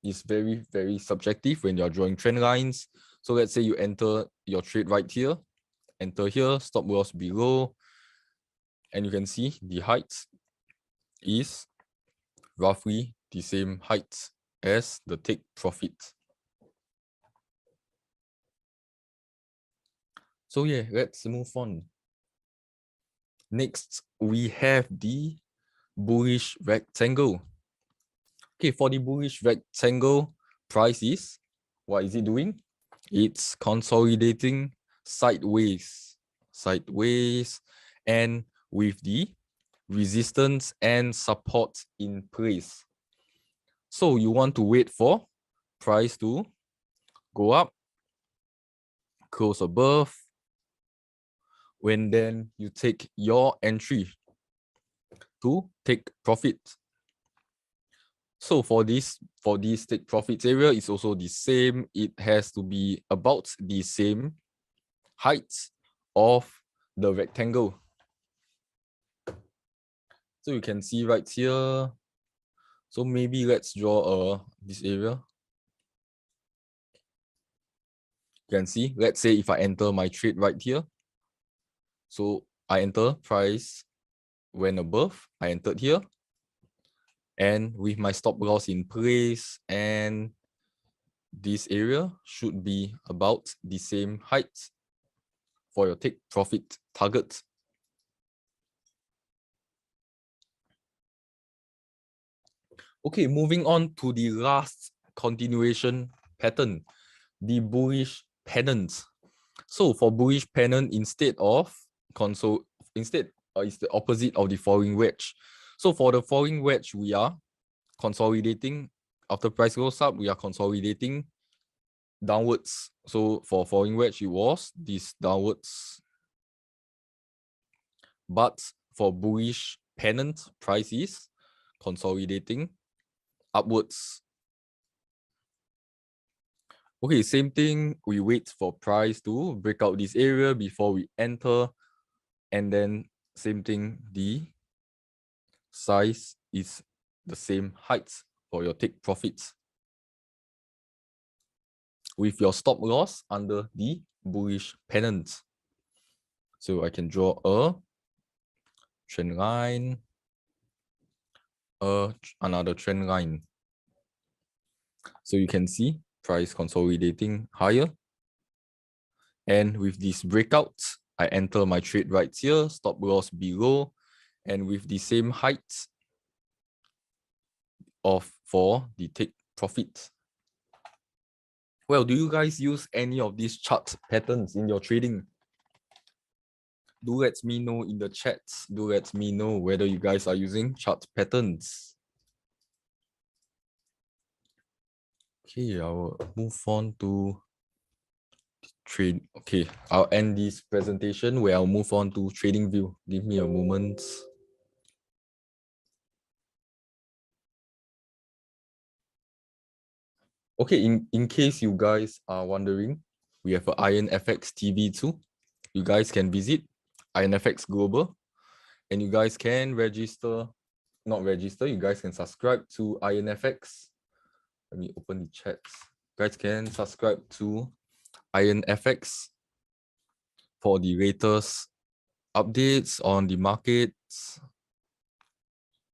It's very, very subjective when you're drawing trend lines. So let's say you enter your trade right here, enter here, stop loss below, and you can see the height is roughly the same height as the take profit. So yeah, let's move on. Next, we have the bullish rectangle. Okay, for the bullish rectangle, price is, what is it doing? It's consolidating sideways, and with the resistance and support in place. So you want to wait for price to go up, close above, when then you take your entry to take profit. So for this take profits area, it's also the same. It has to be about the same height of the rectangle. So you can see right here. So maybe let's draw this area. You can see, let's say if I enter my trade right here. So I enter, price went above, I entered here. And with my stop loss in place, and this area should be about the same height for your take profit target. Okay, moving on to the last continuation pattern, the bullish pennant. So for bullish pennant, instead it's the opposite of the falling wedge. So for the falling wedge, we are consolidating. After price goes up, we are consolidating downwards. So for falling wedge, it was this downwards. But for bullish pennant, price is consolidating upwards. Okay, same thing. We wait for price to break out this area before we enter. And then same thing, the size is the same height for your take profits, with your stop loss under the bullish pennant. So I can draw a trend line, another trend line. So you can see price consolidating higher. And with this breakout, I enter my trade right here, stop loss below, and with the same height for the take profit. Well, do you guys use any of these chart patterns in your trading? Do let me know in the chats. Do let me know whether you guys are using chart patterns. Okay, I will move on to trade. Okay, I'll end this presentation where I'll move on to trading view. Give me a moment. Okay, in case you guys are wondering, we have an IronFX TV too. You guys can visit IronFX Global, and you guys can you guys can subscribe to IronFX. Let me open the chats. You guys can subscribe to IronFX for the latest updates on the markets.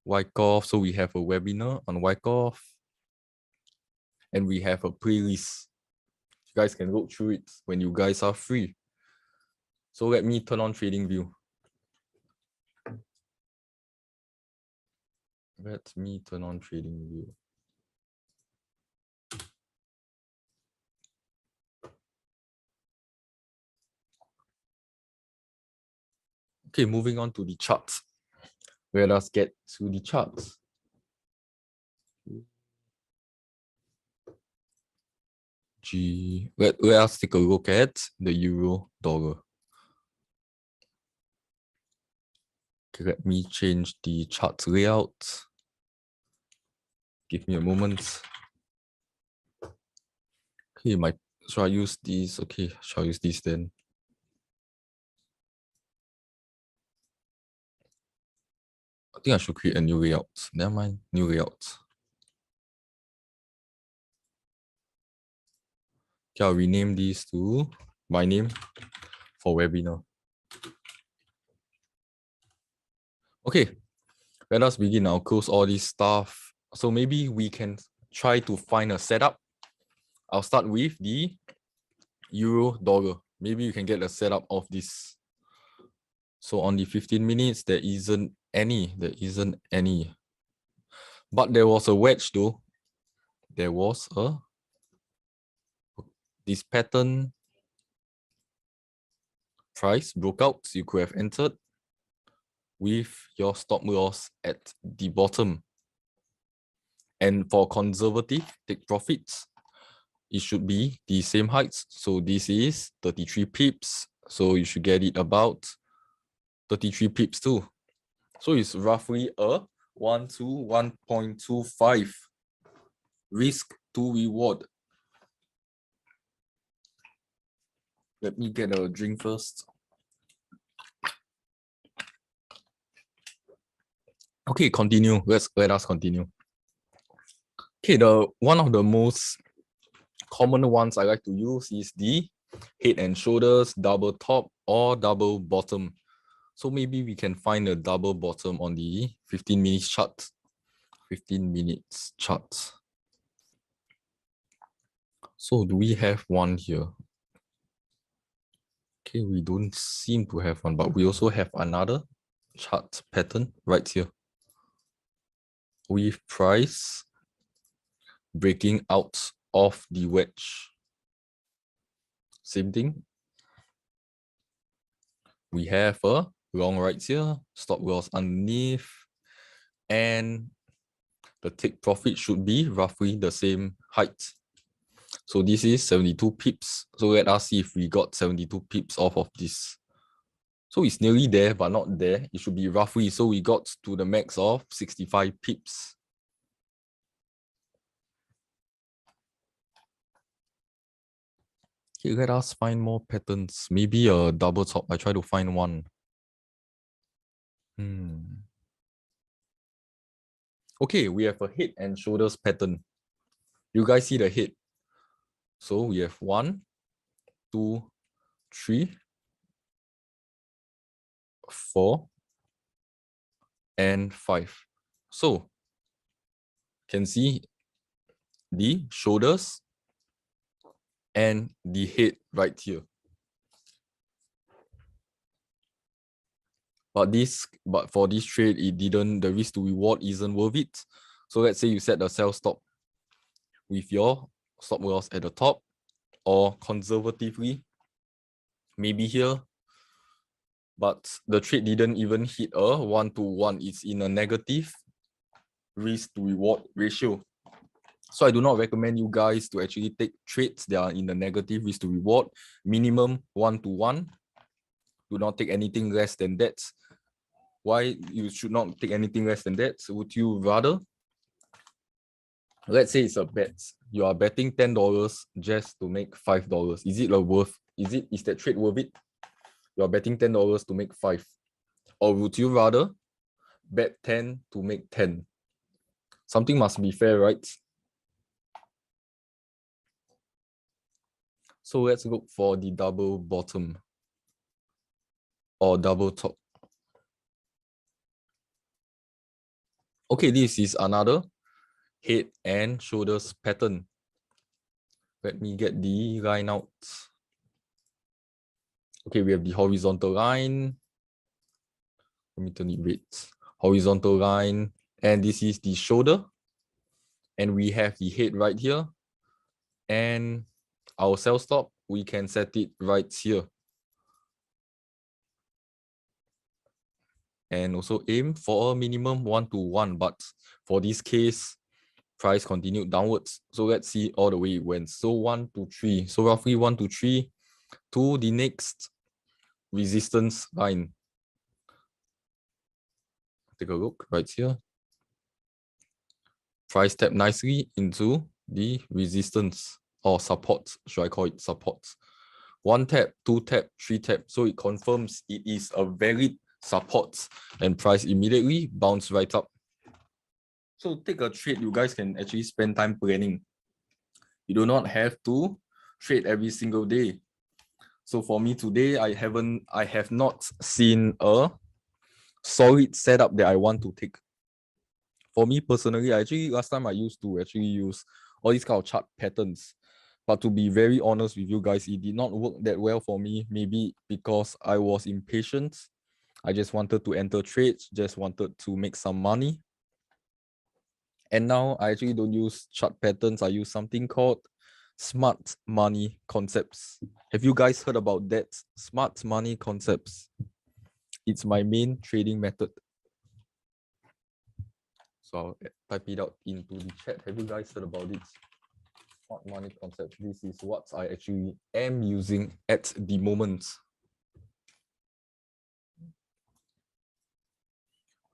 Wyckoff, so we have a webinar on Wyckoff, and we have a playlist. You guys can look through it when you guys are free. So let me turn on trading view. Let me turn on trading view. Okay, moving on to the charts. Let us get to the charts. Let us take a look at the euro dollar. Okay, let me change the chart layout. Give me a moment. Okay, shall I use these? Okay, shall I use this then? I think I should create a new layout. Never mind, new layout. Okay, I'll rename these to my name for webinar. Okay, let us begin. I'll close all this stuff. So maybe we can try to find a setup. I'll start with the euro dollar. Maybe you can get a setup of this. So on the 15 minutes, there isn't any. But there was a wedge though. There was this pattern price broke out. So you could have entered with your stop loss at the bottom. And for conservative take profits, it should be the same heights. So this is 33 pips. So you should get it about 33 pips too. So it's roughly a 1 to 1.25 risk to reward. Let me get a drink first. Okay, continue. Let us continue. Okay, one of the most common ones I like to use is the head and shoulders, double top or double bottom. So maybe we can find a double bottom on the 15 minutes chart. 15 minutes chart. So do we have one here? Okay, we don't seem to have one, but we also have another chart pattern right here with price breaking out of the wedge. Same thing. We have a long right here, stop loss underneath, and the take profit should be roughly the same height. So this is 72 pips. So let us see if we got 72 pips off of this. So it's nearly there, but not there. It should be roughly. So we got to the max of 65 pips. Okay, let us find more patterns. Maybe a double top. I try to find one. Okay, we have a head and shoulders pattern. You guys see the head. So we have 1, 2, 3, 4, and 5. So can see the shoulders and the head right here. But for this trade, the risk to reward isn't worth it. So let's say you set a sell stop with your stop loss at the top, or conservatively, maybe here, but the trade didn't even hit a 1-to-1. It's in a negative risk to reward ratio. So I do not recommend you guys to actually take trades that are in the negative risk to reward. Minimum 1-to-1. Do not take anything less than that. Why you should not take anything less than that? So would you rather, let's say it's a bet, you are betting $10 just to make $5. Is that trade worth it? You are betting $10 to make 5. Or would you rather bet 10 to make 10? Something must be fair, right? So let's look for the double bottom or double top. Okay, this is another head and shoulders pattern. Let me get the line out. Okay, we have the horizontal line. Let me turn it red. Horizontal line, and this is the shoulder. And we have the head right here. And our sell stop, we can set it right here. And also aim for a minimum 1-to-1, but for this case, price continued downwards. So let's see all the way it went. So 1 to 3. So roughly 1 to 3 to the next resistance line. Take a look right here. Price tap nicely into the resistance or support. Should I call it support? 1 tap, 2 tap, 3 tap. So it confirms it is a valid support and price immediately bounce right up. So take a trade, you guys can actually spend time planning. You do not have to trade every single day. So for me today, I have not seen a solid setup that I want to take. For me personally, last time I used to actually use all these kind of chart patterns. But to be very honest with you guys, it did not work that well for me. Maybe because I was impatient. I just wanted to enter trades, just wanted to make some money. And now I actually don't use chart patterns. I use something called smart money concepts. Have you guys heard about that? Smart money concepts. It's my main trading method. So I'll type it out into the chat. Have you guys heard about it? Smart money concept. This is what I actually am using at the moment.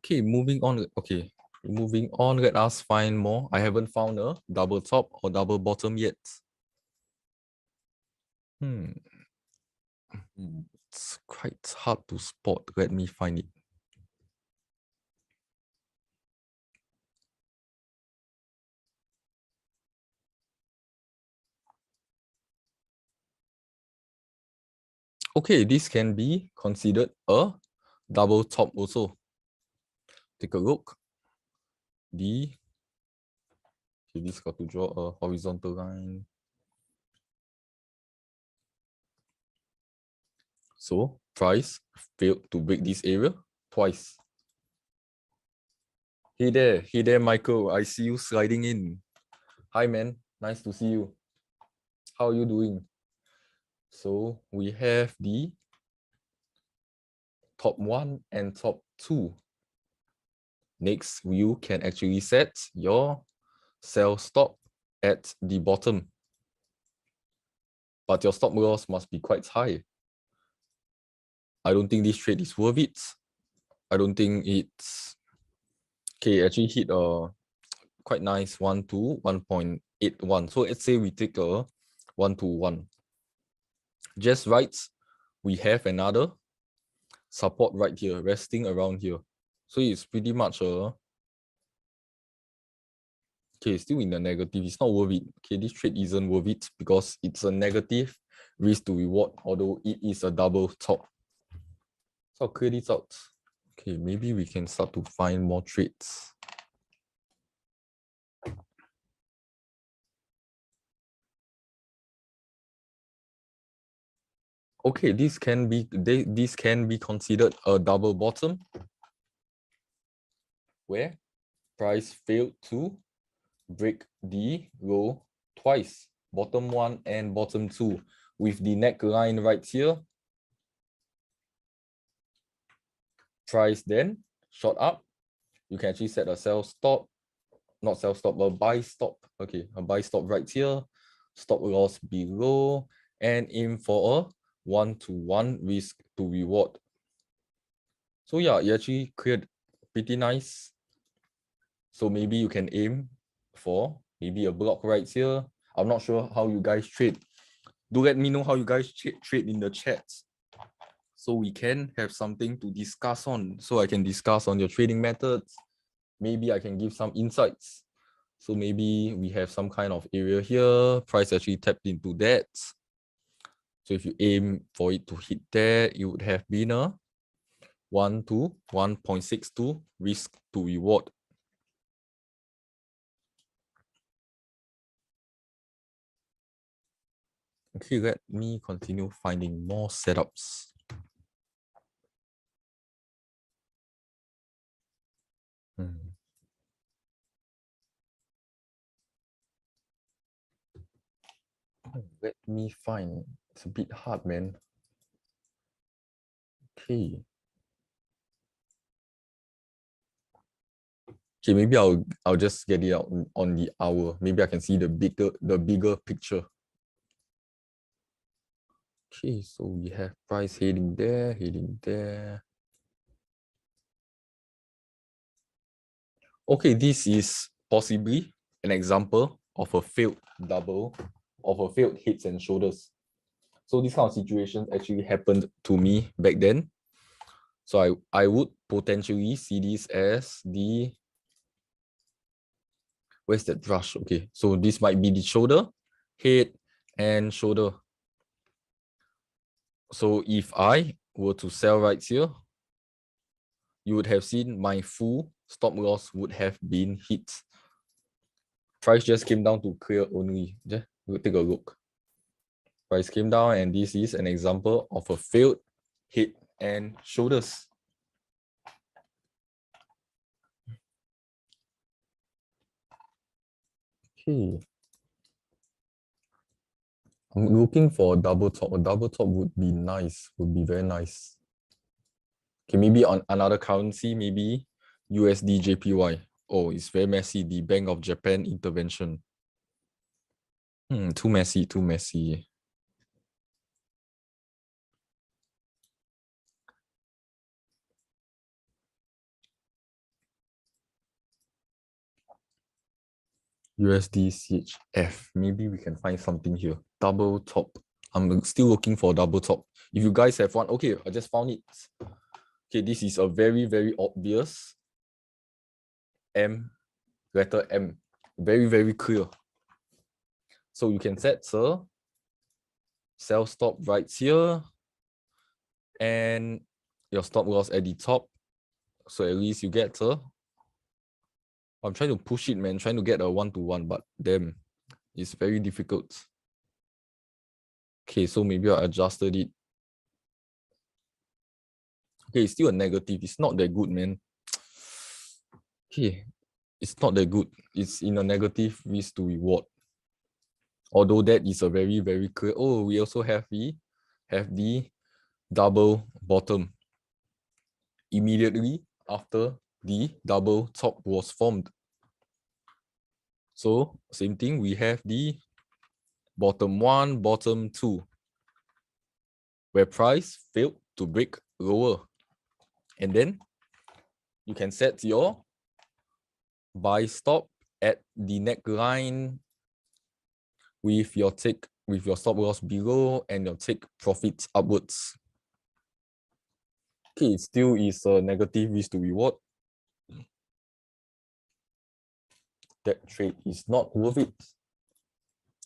Okay, moving on. Okay, moving on. Let us find more. I haven't found a double top or double bottom yet. It's quite hard to spot. Let me find it. Okay, this can be considered a double top also. Take a look. Okay, this got to draw a horizontal line. So price failed to break this area twice. Hey there, Michael. I see you sliding in. Hi, man. Nice to see you. How are you doing? So we have the top 1 and top 2. Next, you can actually set your sell stop at the bottom. But your stop loss must be quite high. I don't think this trade is worth it. I don't think it's... Okay, actually hit a quite nice 1 to 1.81. So let's say we take a 1 to 1. Just right, we have another support right here, resting around here. So it's pretty much a... Okay, still in the negative. It's not worth it. Okay, this trade isn't worth it because it's a negative risk to reward, although it is a double top. So I'll clear this out. Okay, maybe we can start to find more trades. Okay, this can be considered a double bottom where price failed to break the low twice, bottom 1 and bottom 2, with the neckline right here. Price then shot up. You can actually set a sell stop, not sell stop, a buy stop. Okay, a buy stop right here, stop loss below, and aim for a 1-to-1 risk to reward. So yeah, it actually cleared pretty nice. So maybe you can aim for maybe a block right here. I'm not sure how you guys trade. Do let me know how you guys trade in the chats, so we can have something to discuss on. So I can discuss on your trading methods. Maybe I can give some insights. So maybe we have some kind of area here. Price actually tapped into that. So if you aim for it to hit there, it would have been a 1 to 1.62 risk to reward. Okay, let me continue finding more setups. Let me find. It's a bit hard, man. Okay. Okay, maybe I'll just get it out on the hour. Maybe I can see the bigger picture. Okay, so we have price heading there, heading there. Okay, this is possibly an example of a failed double, of a failed heads and shoulders. So this kind of situation actually happened to me back then. So I would potentially see this as the, where's that brush? Okay, so this might be the shoulder, head, and shoulder. So if I were to sell right here, you would have seen my full stop loss would have been hit. Price just came down to clear only. Just take a look. Price came down, and this is an example of a failed head and shoulders. Okay. I'm looking for a double top. A double top would be nice, would be very nice. Okay, maybe on another currency, maybe USD JPY. Oh, it's very messy. The Bank of Japan intervention. Too messy, too messy. USD CHF. Maybe we can find something here. Double top. I'm still looking for a double top. If you guys have one, okay, I just found it. Okay, this is a very, very obvious M, letter M. Very, very clear. So you can set a sell stop right here and your stop loss at the top. So at least you get a, I'm trying to push it, man, trying to get a 1-to-1, but damn, it's very difficult. Okay, so maybe I adjusted it. Okay, it's still a negative. It's not that good, man. Okay, it's not that good. It's in a negative risk to reward. Although that is a very, very clear. Oh, we also have the double bottom immediately after the double top was formed. So same thing, we have the bottom 1, bottom 2, where price failed to break lower. And then you can set your buy stop at the neckline with your stop loss below and your take profits upwards. Okay, it still is a negative risk to reward. That trade is not worth it.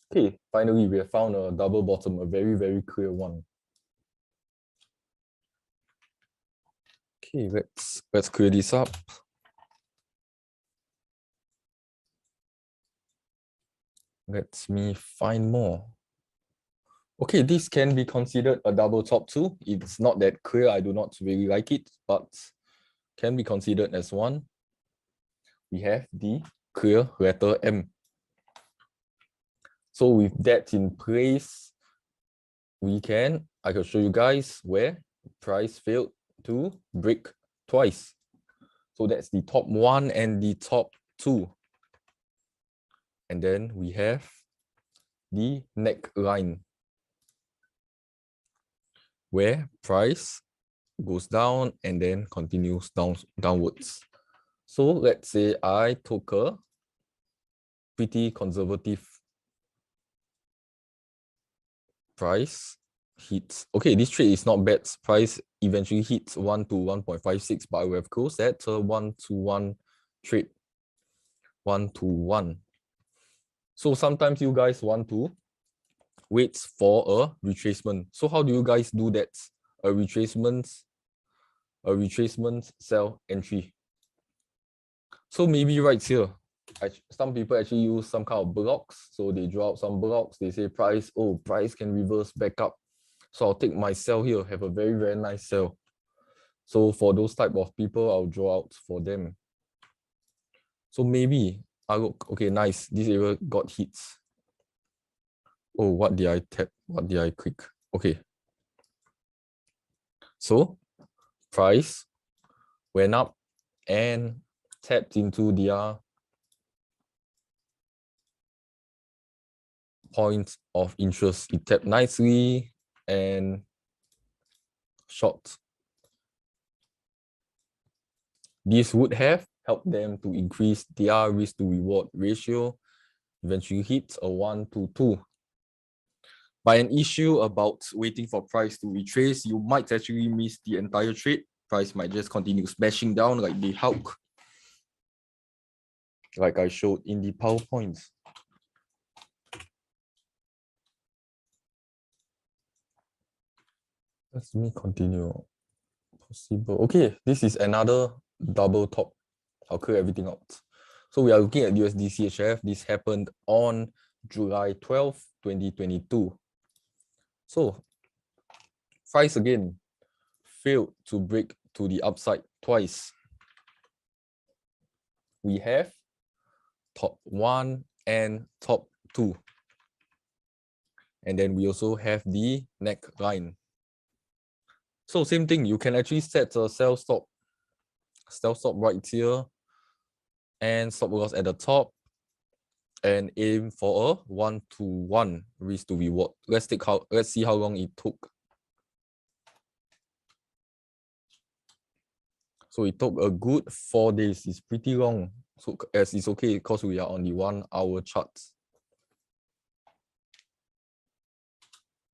Okay, finally we have found a double bottom, a very, very clear one. Okay, let's clear this up. Let me find more. Okay, this can be considered a double top too. It's not that clear. I do not really like it, but can be considered as one. We have the clear letter M. So with that in place, I can show you guys where price failed to break twice. So that's the top 1 and the top 2. And then we have the neckline, where price goes down and then continues downwards. So let's say I took a pretty conservative price hits. Okay, this trade is not bad. Price eventually hits 1 to 1.56, but I will have closed at a 1-to-1 trade. 1-to-1. So sometimes you guys want to wait for a retracement. So how do you guys do that? A retracement sell entry. So maybe right here, some people actually use some kind of blocks. So they draw out some blocks. They say price, oh, price can reverse back up. So I'll take my sell here, have a very, very nice sell. So for those type of people, I'll draw out for them. So maybe I look, okay, nice. This area got hits. Oh, what did I tap? What did I click? Okay. So price went up and tapped into their point of interest. It tapped nicely and short. This would have helped them to increase their risk to reward ratio, eventually hit a 1-2. By an issue about waiting for price to retrace, you might actually miss the entire trade. Price might just continue smashing down like the Hulk, like I showed in the PowerPoint. Let me continue. Possible. Okay, this is another double top. I'll clear everything out. So we are looking at USD CHF. This happened on July 12, 2022. So price again failed to break to the upside twice. We have top 1 and top 2. And then we also have the neckline. So same thing, you can actually set a sell stop right here and stop loss at the top and aim for a 1-to-1 risk to reward. Let's see how long it took. So it took a good 4 days. It's pretty long. So as it's okay because we are on the 1 hour chart.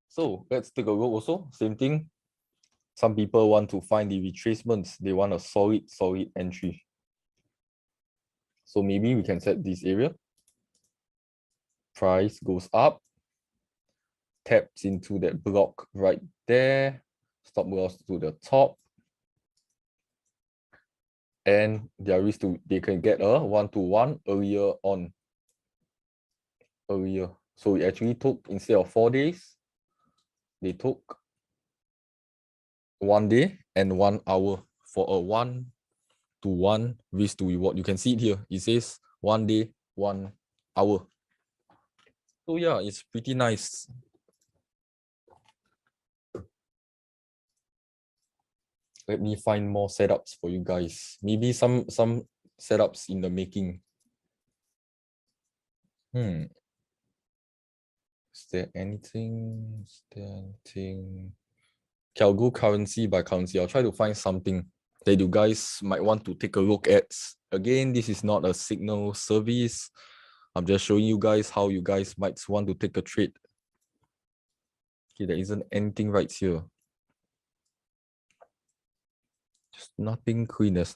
So let's take a look also. Same thing. Some people want to find the retracements. They want a solid entry. So maybe we can set this area. Price goes up, taps into that block right there, stop loss to the top, and their risk to they can get a 1-to-1 earlier on. So it actually took, instead of 4 days, they took 1 day and 1 hour for a 1-to-1 risk to reward. You can see it here. It says 1 day, 1 hour. So yeah, it's pretty nice. Let me find more setups for you guys. Maybe some setups in the making. Is there anything? Okay, I'll go currency by currency. I'll try to find something that you guys might want to take a look at. Again, this is not a signal service. I'm just showing you guys how you guys might want to take a trade. Okay, there isn't anything right here. Just nothing clean. There's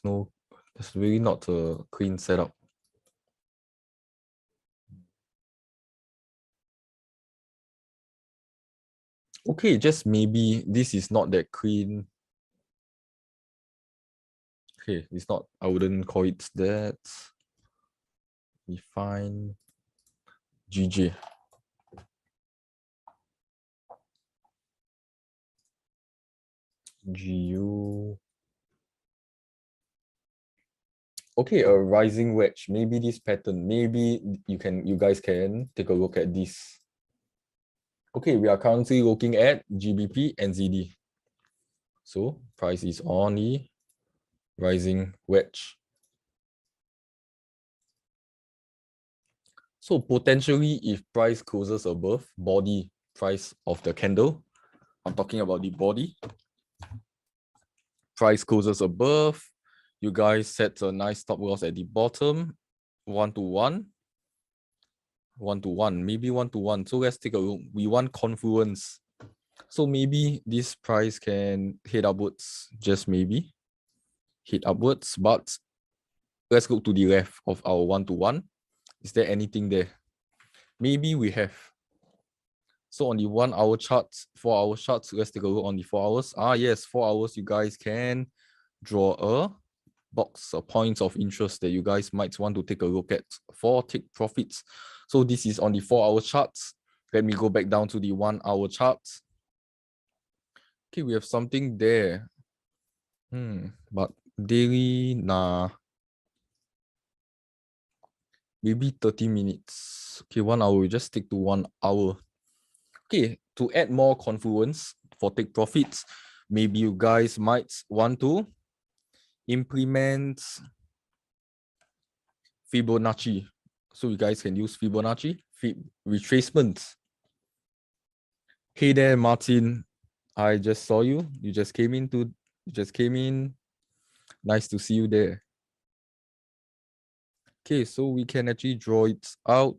really not a clean setup. Okay, just maybe this is not that clean. Okay, it's not, I wouldn't call it that. We find GG. GU. Okay, a rising wedge. Maybe this pattern. Maybe you guys can take a look at this. Okay, we are currently looking at GBP and ZD. So price is on the rising wedge. So potentially, if price closes above body price of the candle, I'm talking about the body. Price closes above, you guys set a nice stop loss at the bottom, 1-to-1, maybe 1-to-1. So let's take a look. We want confluence. So maybe this price can hit upwards, just maybe hit upwards, but let's look to the left of our 1-to-1. Is there anything there? Maybe we have. So on the 1 hour charts, 4 hour charts, let's take a look on the 4 hours. Yes, 4 hours, you guys can draw a box or points of interest that you guys might want to take a look at for take profits. So this is on the 4-hour charts. Let me go back down to the 1-hour charts. Okay, we have something there. But daily, nah. Maybe 30 minutes. Okay, 1 hour, we just stick to 1 hour. Okay, to add more confluence for take profits, maybe you guys might want to implement Fibonacci. So you guys can use Fibonacci retracements. Hey there, Martin. I just saw you. You just came in. Nice to see you there. Okay, so we can actually draw it out.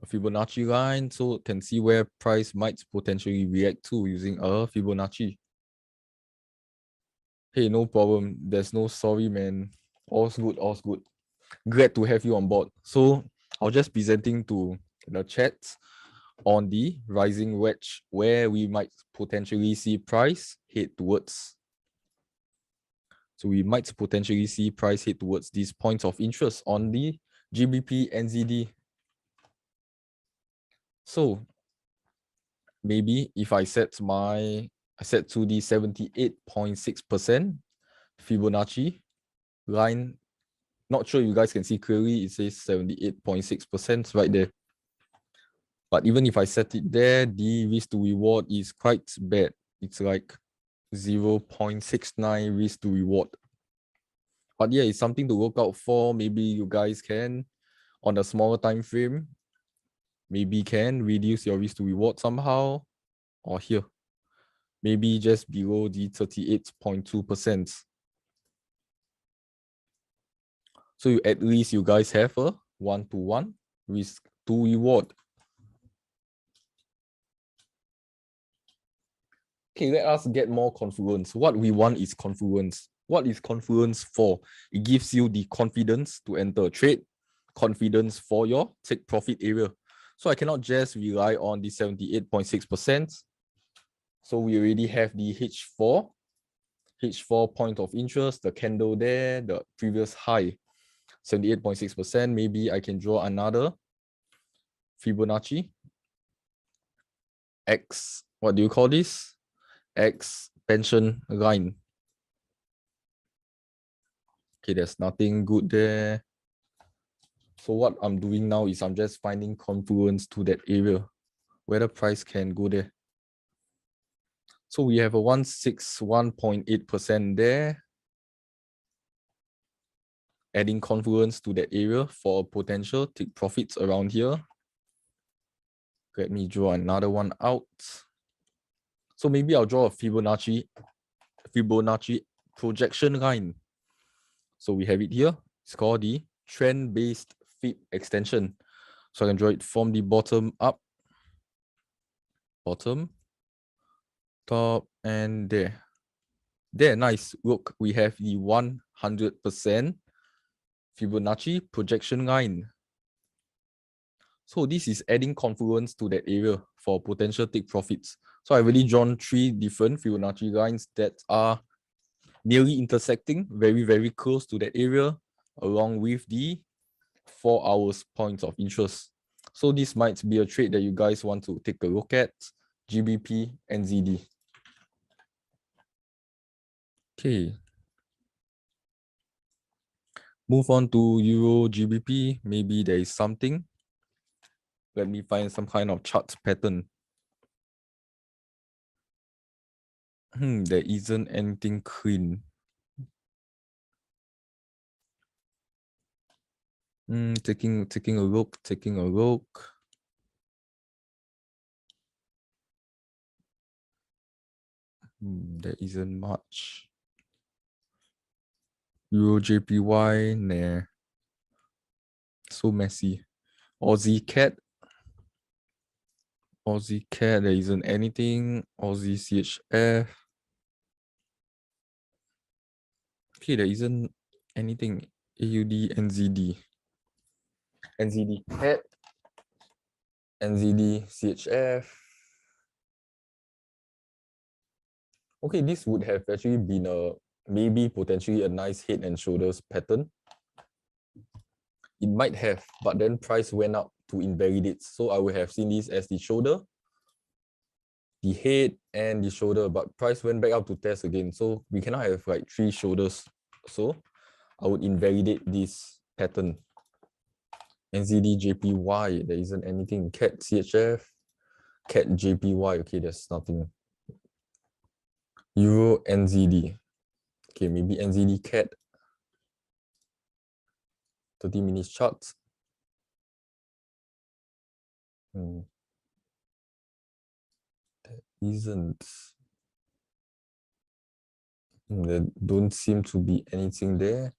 A Fibonacci line, so can see where price might potentially react to using a Fibonacci. Hey, no problem. There's no sorry, man. All's good, all's good. Glad to have you on board. So I'll just presenting to the chat on the rising wedge where we might potentially see price head towards. So we might potentially see price head towards these points of interest on the GBP NZD. So maybe if I set to the 78.6% Fibonacci line, not sure you guys can see clearly, it says 78.6% right there. But even if I set it there, the risk to reward is quite bad. It's like 0.69 risk to reward. But yeah, it's something to look out for. Maybe you guys can, on a smaller time frame, maybe can reduce your risk to reward somehow, or here, maybe just below the 38.2%. So at least you guys have a 1-to-1 risk to reward. Okay, let us get more confluence. What we want is confluence. What is confluence for? It gives you the confidence to enter a trade, confidence for your take profit area. So I cannot just rely on the 78.6%. So we already have the H4 point of interest, the candle there, the previous high, 78.6%. Maybe I can draw another Fibonacci X, what do you call this? Expansion line. Okay, there's nothing good there. So what I'm doing now is I'm just finding confluence to that area where the price can go there. So we have a 161.8% there. Adding confluence to that area for potential take profits around here. Let me draw another one out. So maybe I'll draw a Fibonacci projection line. So we have it here. It's called the trend-based Fib extension. So I can draw it from the bottom up, bottom, top, and there. There, nice. Look, we have the 100% Fibonacci projection line. So this is adding confluence to that area for potential take profits. So I've already drawn 3 different Fibonacci lines that are nearly intersecting, very, very close to that area, along with the 4 hours points of interest. So this might be a trade that you guys want to take a look at, GBP NZD. Okay. Move on to Euro GBP. Maybe there is something. Let me find some kind of chart pattern. There isn't anything clean. Taking a look. There isn't much. Euro JPY, nah. So messy. Aussie CAD, there isn't anything. Aussie CHF. Okay, there isn't anything. AUD, NZD. NZD CAD, NZD CHF. Okay, this would have actually been a maybe potentially a nice head and shoulders pattern. It might have, but then price went up to invalidate. So I would have seen this as the shoulder, the head, and the shoulder, but price went back up to test again. So we cannot have like 3 shoulders. So I would invalidate this pattern. NZD JPY, there isn't anything. CAT CHF, CAT JPY, okay, there's nothing. Euro NZD, okay, maybe NZD CAT. 30 minutes charts. There isn't. There don't seem to be anything there.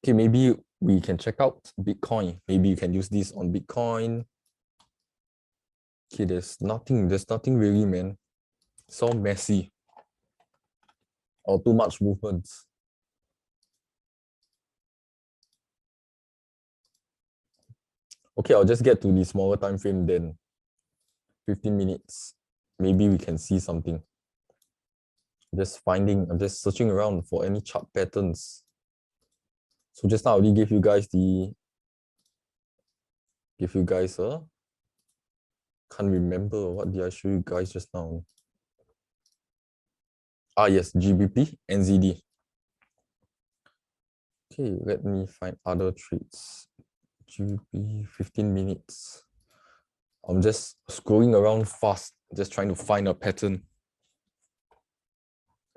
Okay, maybe we can check out Bitcoin. Maybe you can use this on Bitcoin. Okay, there's nothing really, man. It's all messy. Or too much movements. Okay, I'll just get to the smaller time frame then. 15 minutes. Maybe we can see something. I'm just searching around for any chart patterns. So just now I already gave you guys can't remember, what did I show you guys just now? Ah, yes, GBP, NZD. Okay, let me find other trades. GBP, 15 minutes. I'm just scrolling around fast, just trying to find a pattern.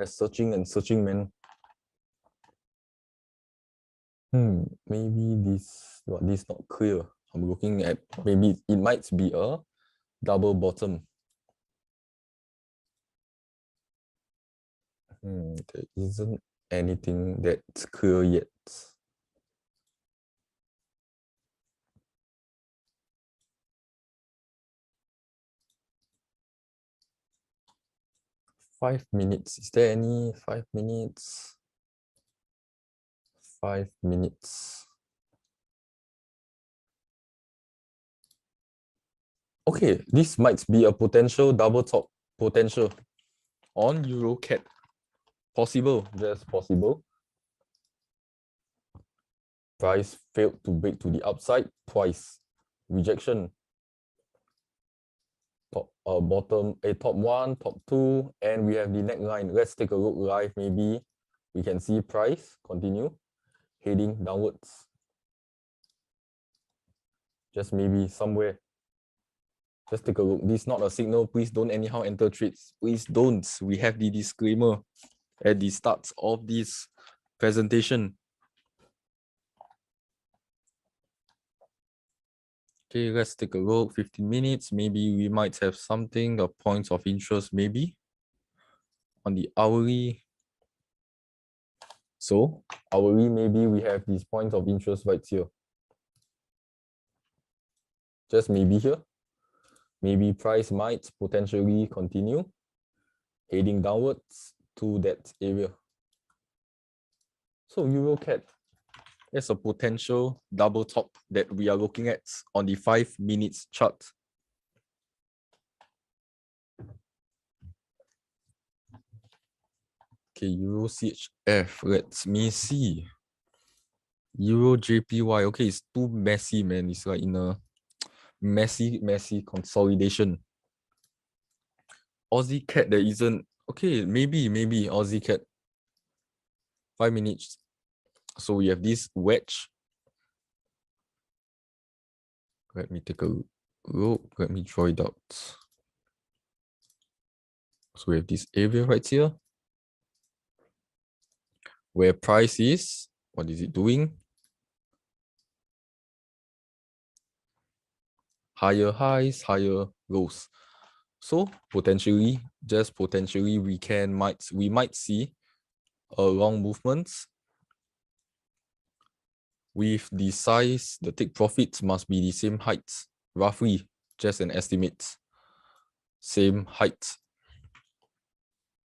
Just searching and searching, man. Maybe this not clear. I'm looking at, maybe it might be a double bottom. There isn't anything that's clear yet. Five minutes. Is there any 5 minutes? 5 minutes. Okay, this might be a potential double top potential on Euro CAT. Possible, just possible. Price failed to break to the upside twice. Rejection. Top bottom, top 1, top 2, and we have the neckline. Let's take a look live. Maybe we can see price continue heading downwards. Just maybe somewhere. Just take a look. This is not a signal. Please don't anyhow enter trades. Please don't. We have the disclaimer at the start of this presentation. Okay, let's take a look. 15 minutes. Maybe we might have something, a points of interest, maybe on the hourly. So, hourly, maybe we have these points of interest right here. Just maybe here. Maybe price might potentially continue heading downwards to that area. So, Euro CAT. There's a potential double top that we are looking at on the 5 minutes chart. Okay, Euro CHF. Let me see. Euro JPY. Okay, it's too messy, man. It's like in a messy consolidation. Aussie CAT, there isn't. Okay, maybe Aussie CAT. 5 minutes. So we have this wedge. Let me take a look. Let me draw it out. So we have this area right here where price is. What is it doing? Higher highs, higher lows. So potentially, just potentially, we might see a long movement with the size. The take profits must be the same height, roughly, just an estimate. Same height.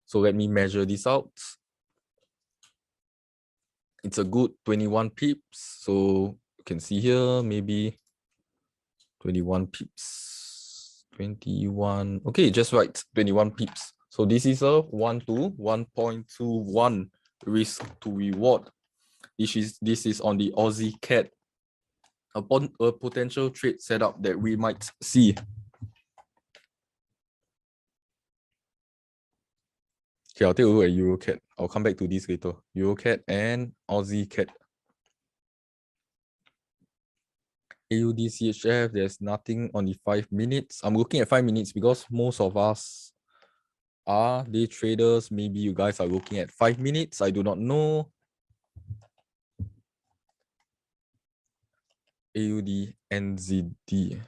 So let me measure this out. It's a good 21 pips. So you can see here, maybe 21 pips. 21. Okay, just right. 21 pips. So this is a 1 to 1.21 risk to reward. This is on the Aussie CAD. Upon a potential trade setup that we might see. Okay, I'll take a look at EuroCAD. I'll come back to this later. EuroCAD and Aussie CAD. AUD CHF, there's nothing on the 5 minutes. I'm looking at 5 minutes because most of us are day traders. Maybe you guys are looking at 5 minutes. I do not know. AUD NZD.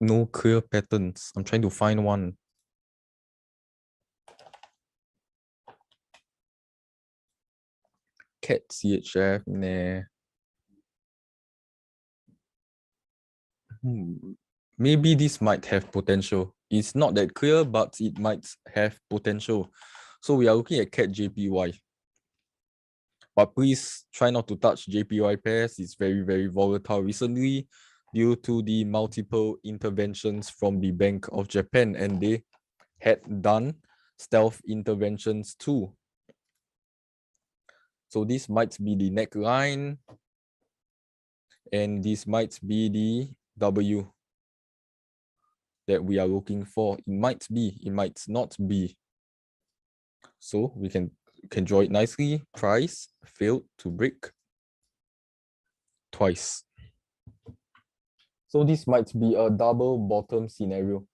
No clear patterns. I'm trying to find one. CAD CHF, nah. Maybe this might have potential. It's not that clear, but it might have potential. So we are looking at CAD JPY. But please try not to touch JPY pairs. It's very, very volatile recently due to the multiple interventions from the Bank of Japan, and they had done stealth interventions too. So this might be the neckline, and this might be the W that we are looking for. It might be, it might not be. So we can draw it nicely. Price failed to break twice. So this might be a double bottom scenario.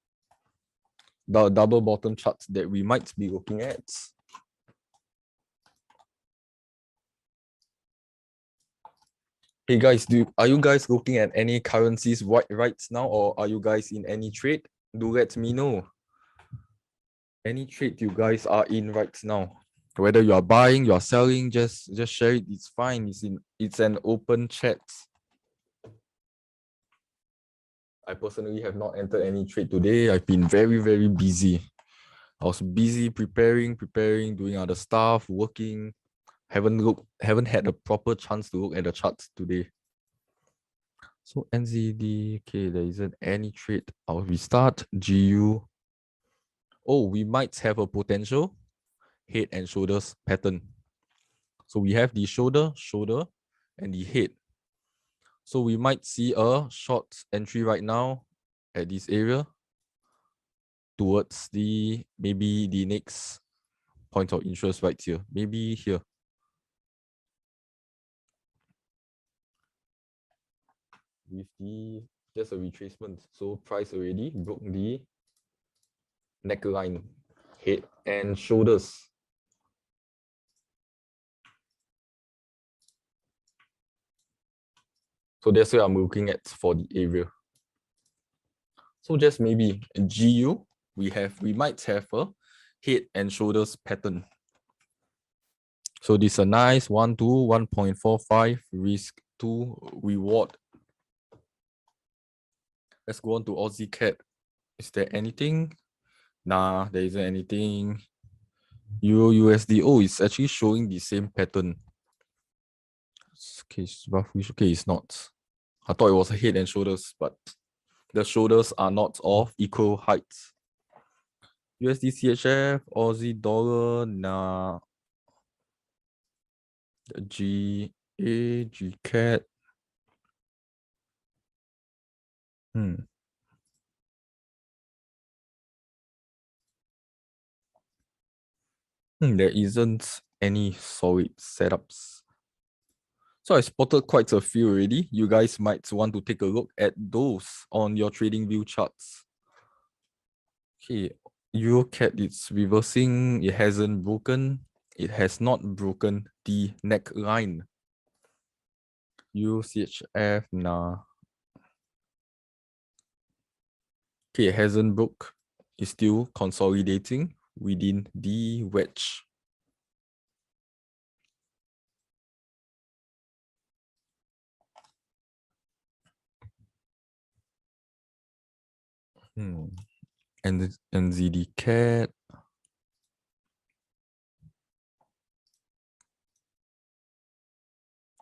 The double bottom chart that we might be looking at. Hey guys, are you guys looking at any currencies right now, or are you guys in any trade? Do let me know. Any trade you guys are in right now. Whether you are buying, you are selling, just share it. It's fine. It's an open chat. I personally have not entered any trade today. I've been very, very busy. I was busy preparing, doing other stuff, working. Haven't had a proper chance to look at the charts today. So NZD, okay, there isn't any trade. I'll restart. GU. Oh, we might have a potential head and shoulders pattern. So we have the shoulder, and the head. So we might see a short entry right now at this area towards maybe the next point of interest right here. Maybe here. With just a retracement. So price already broke the neckline, head and shoulders. So that's what I'm looking at for the area. So just maybe a GU, we might have a head and shoulders pattern. So this is a nice 1 to 1.45 risk to reward. Let's go on to Aussie CAD. Is there anything? Nah, there isn't anything. Euro USD. Oh, it's actually showing the same pattern. Okay, roughly. Okay, it's not. I thought it was a head and shoulders, but the shoulders are not of equal heights. USD CHF, Aussie dollar, nah. GA, GCAD. There isn't any solid setups. So I spotted quite a few already. You guys might want to take a look at those on your trading view charts. Okay, EuroCAD, it's reversing. It hasn't broken. It has not broken the neckline. UCHF, nah. Okay, it hasn't broke. It's still consolidating within the wedge. And the NZD CAD.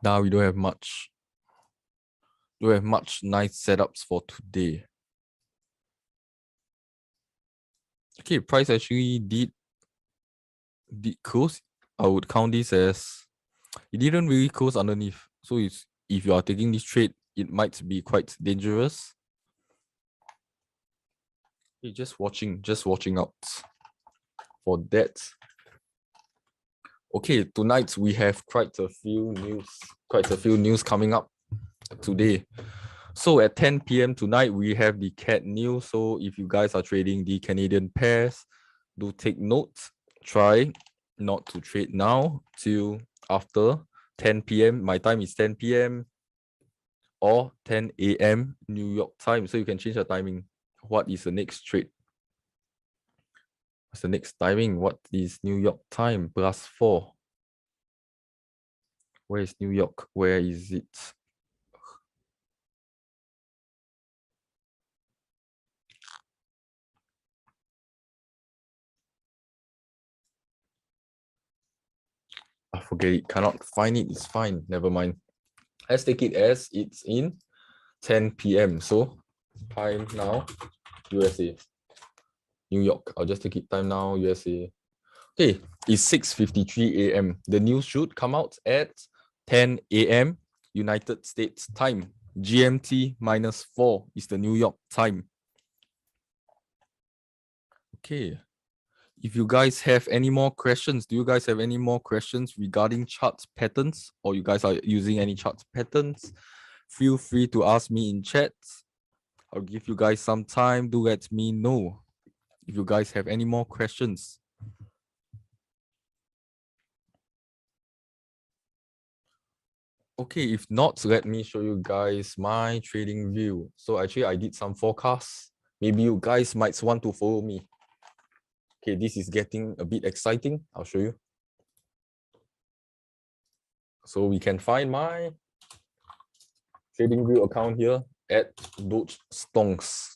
Now we don't have much. Don't have much nice setups for today. Okay, price actually did close. I would count this as it didn't really close underneath. So if you are taking this trade, it might be quite dangerous. Okay, just watching out for that. Okay, tonight we have quite a few news coming up today. So at 10 p.m. tonight, we have the CAD news. So if you guys are trading the Canadian pairs, do take note. Try not to trade now till after 10 p.m. My time is 10 p.m. or 10 a.m. New York time. So you can change the timing. What is the next trade? What's the next timing? What is New York time? +4. Where is New York? Where is it? I forget it. Cannot find it. It's fine. Never mind. Let's take it as it's in 10 p.m. So time now, USA. New York. I'll just take it time now, USA. Okay, it's 6:53 a.m. The news should come out at 10 a.m. United States time. GMT -4 is the New York time. Okay. If you guys have any more questions, do you guys have any more questions regarding chart patterns, or you guys are using any chart patterns? Feel free to ask me in chat. I'll give you guys some time. Do let me know if you guys have any more questions. Okay, if not, let me show you guys my trading view. So actually, I did some forecasts. Maybe you guys might want to follow me. Okay, this is getting a bit exciting. I'll show you. So we can find my trading view account here at Doge Stonks.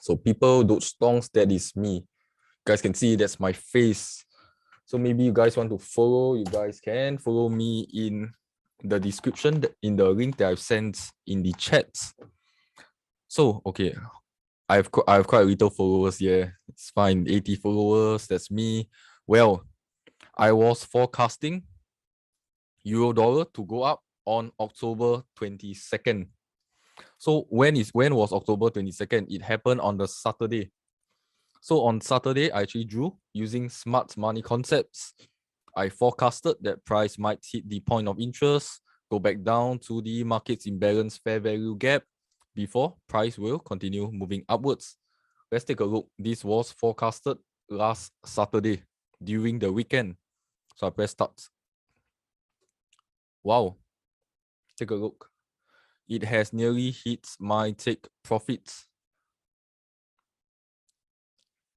So people, Doge Stonks, that is me. You guys can see that's my face. So maybe you guys want to follow, you guys can follow me in the description, in the link that I've sent in the chat. So, okay, I have quite a little followers here. It's fine, 80 followers, that's me. Well, I was forecasting euro dollar to go up on October 22nd. So when was October 22nd? It happened on the Saturday. So on Saturday, I actually drew using smart money concepts. I forecasted that price might hit the point of interest, go back down to the market's imbalance fair value gap before price will continue moving upwards. Let's take a look. This was forecasted last Saturday during the weekend. So I press start. Wow. Take a look. It has nearly hit my take profits.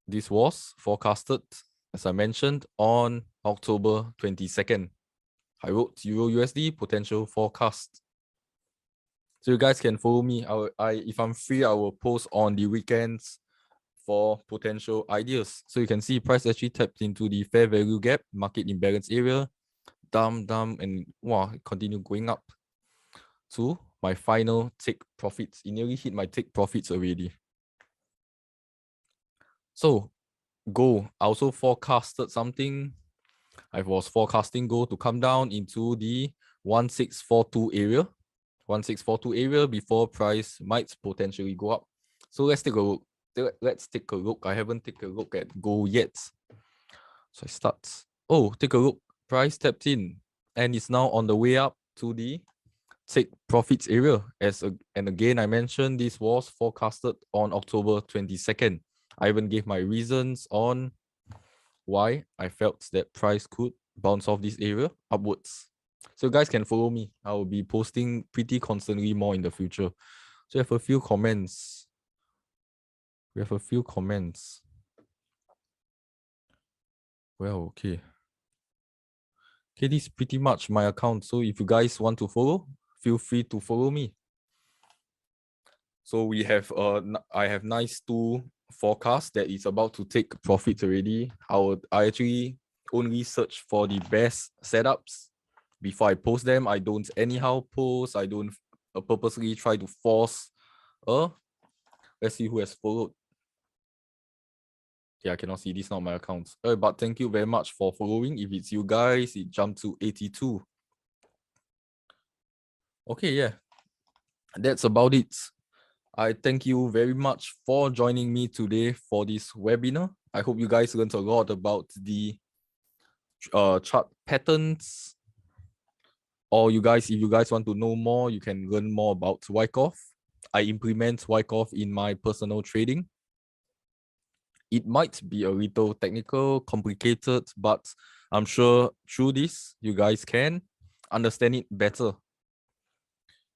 This was forecasted, as I mentioned, on October 22nd. I wrote Euro USD potential forecast. So you guys can follow me. If I'm free, I will post on the weekends for potential ideas. So you can see price actually tapped into the fair value gap, market imbalance area, dump, and wow, continue going up to my final take profits. It nearly hit my take profits already. So gold, I also forecasted something. I was forecasting gold to come down into the 1642 area. 1642 area before price might potentially go up. So let's take a look. I haven't taken a look at gold yet. So I start. Oh, take a look. Price tapped in and it's now on the way up to the take profits area. And again, I mentioned this was forecasted on October 22nd. I even gave my reasons on why I felt that price could bounce off this area upwards. So you guys can follow me. I will be posting pretty constantly more in the future. So we have a few comments. Well, okay. Okay, this is pretty much my account. So if you guys want to follow, feel free to follow me. So we have I have nice 2 forecast that is about to take profits already. I actually only search for the best setups before I post them. I don't anyhow post. I don't purposely try to force. Let's see who has followed. Yeah, I cannot see. This is not my account. But thank you very much for following. If it's you guys, it jumped to 82. Okay, yeah. That's about it. I thank you very much for joining me today for this webinar. I hope you guys learned a lot about the chart patterns. Or if you guys want to know more, you can learn more about Wyckoff. I implement Wyckoff in my personal trading. It might be a little technical, complicated, but I'm sure through this, you guys can understand it better.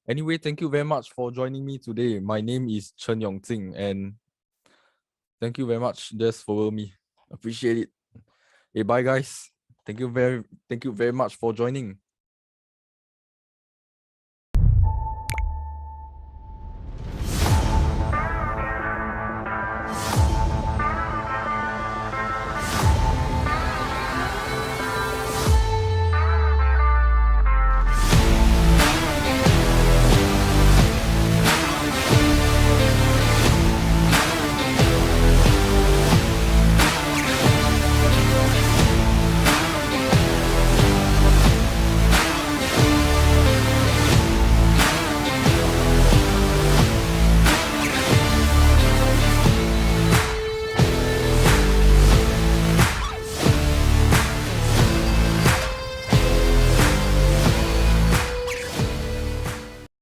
Anyway, thank you very much for joining me today. My name is Chen Yongqing, and thank you very much. Just follow me. Appreciate it. Hey, bye guys. Thank you very much for joining.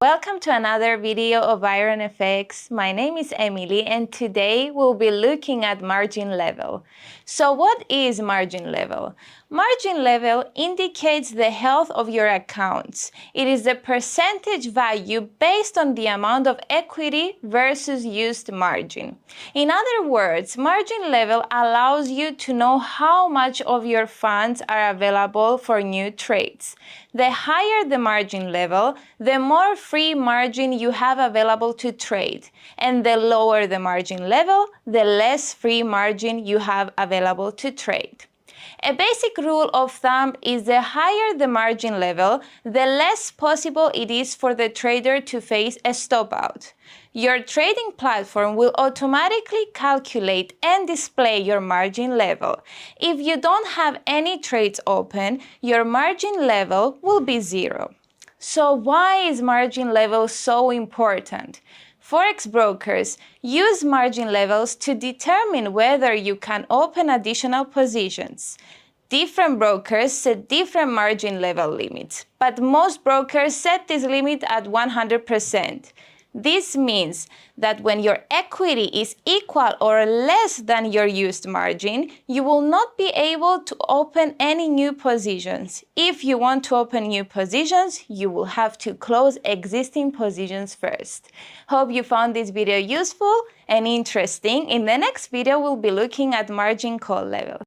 Welcome to another video of IronFX. My name is Emily and today we'll be looking at margin level. So what is margin level? Margin level indicates the health of your accounts. It is the percentage value based on the amount of equity versus used margin. In other words, margin level allows you to know how much of your funds are available for new trades. The higher the margin level, the more free margin you have available to trade, and the lower the margin level, the less free margin you have available to trade. A basic rule of thumb is the higher the margin level, the less possible it is for the trader to face a stop out. Your trading platform will automatically calculate and display your margin level. If you don't have any trades open, your margin level will be 0. So why is margin level so important? Forex brokers use margin levels to determine whether you can open additional positions. Different brokers set different margin level limits, but most brokers set this limit at 100%. This means that when your equity is equal or less than your used margin, you will not be able to open any new positions. If you want to open new positions, you will have to close existing positions first. Hope you found this video useful and interesting. In the next video, we'll be looking at margin call levels.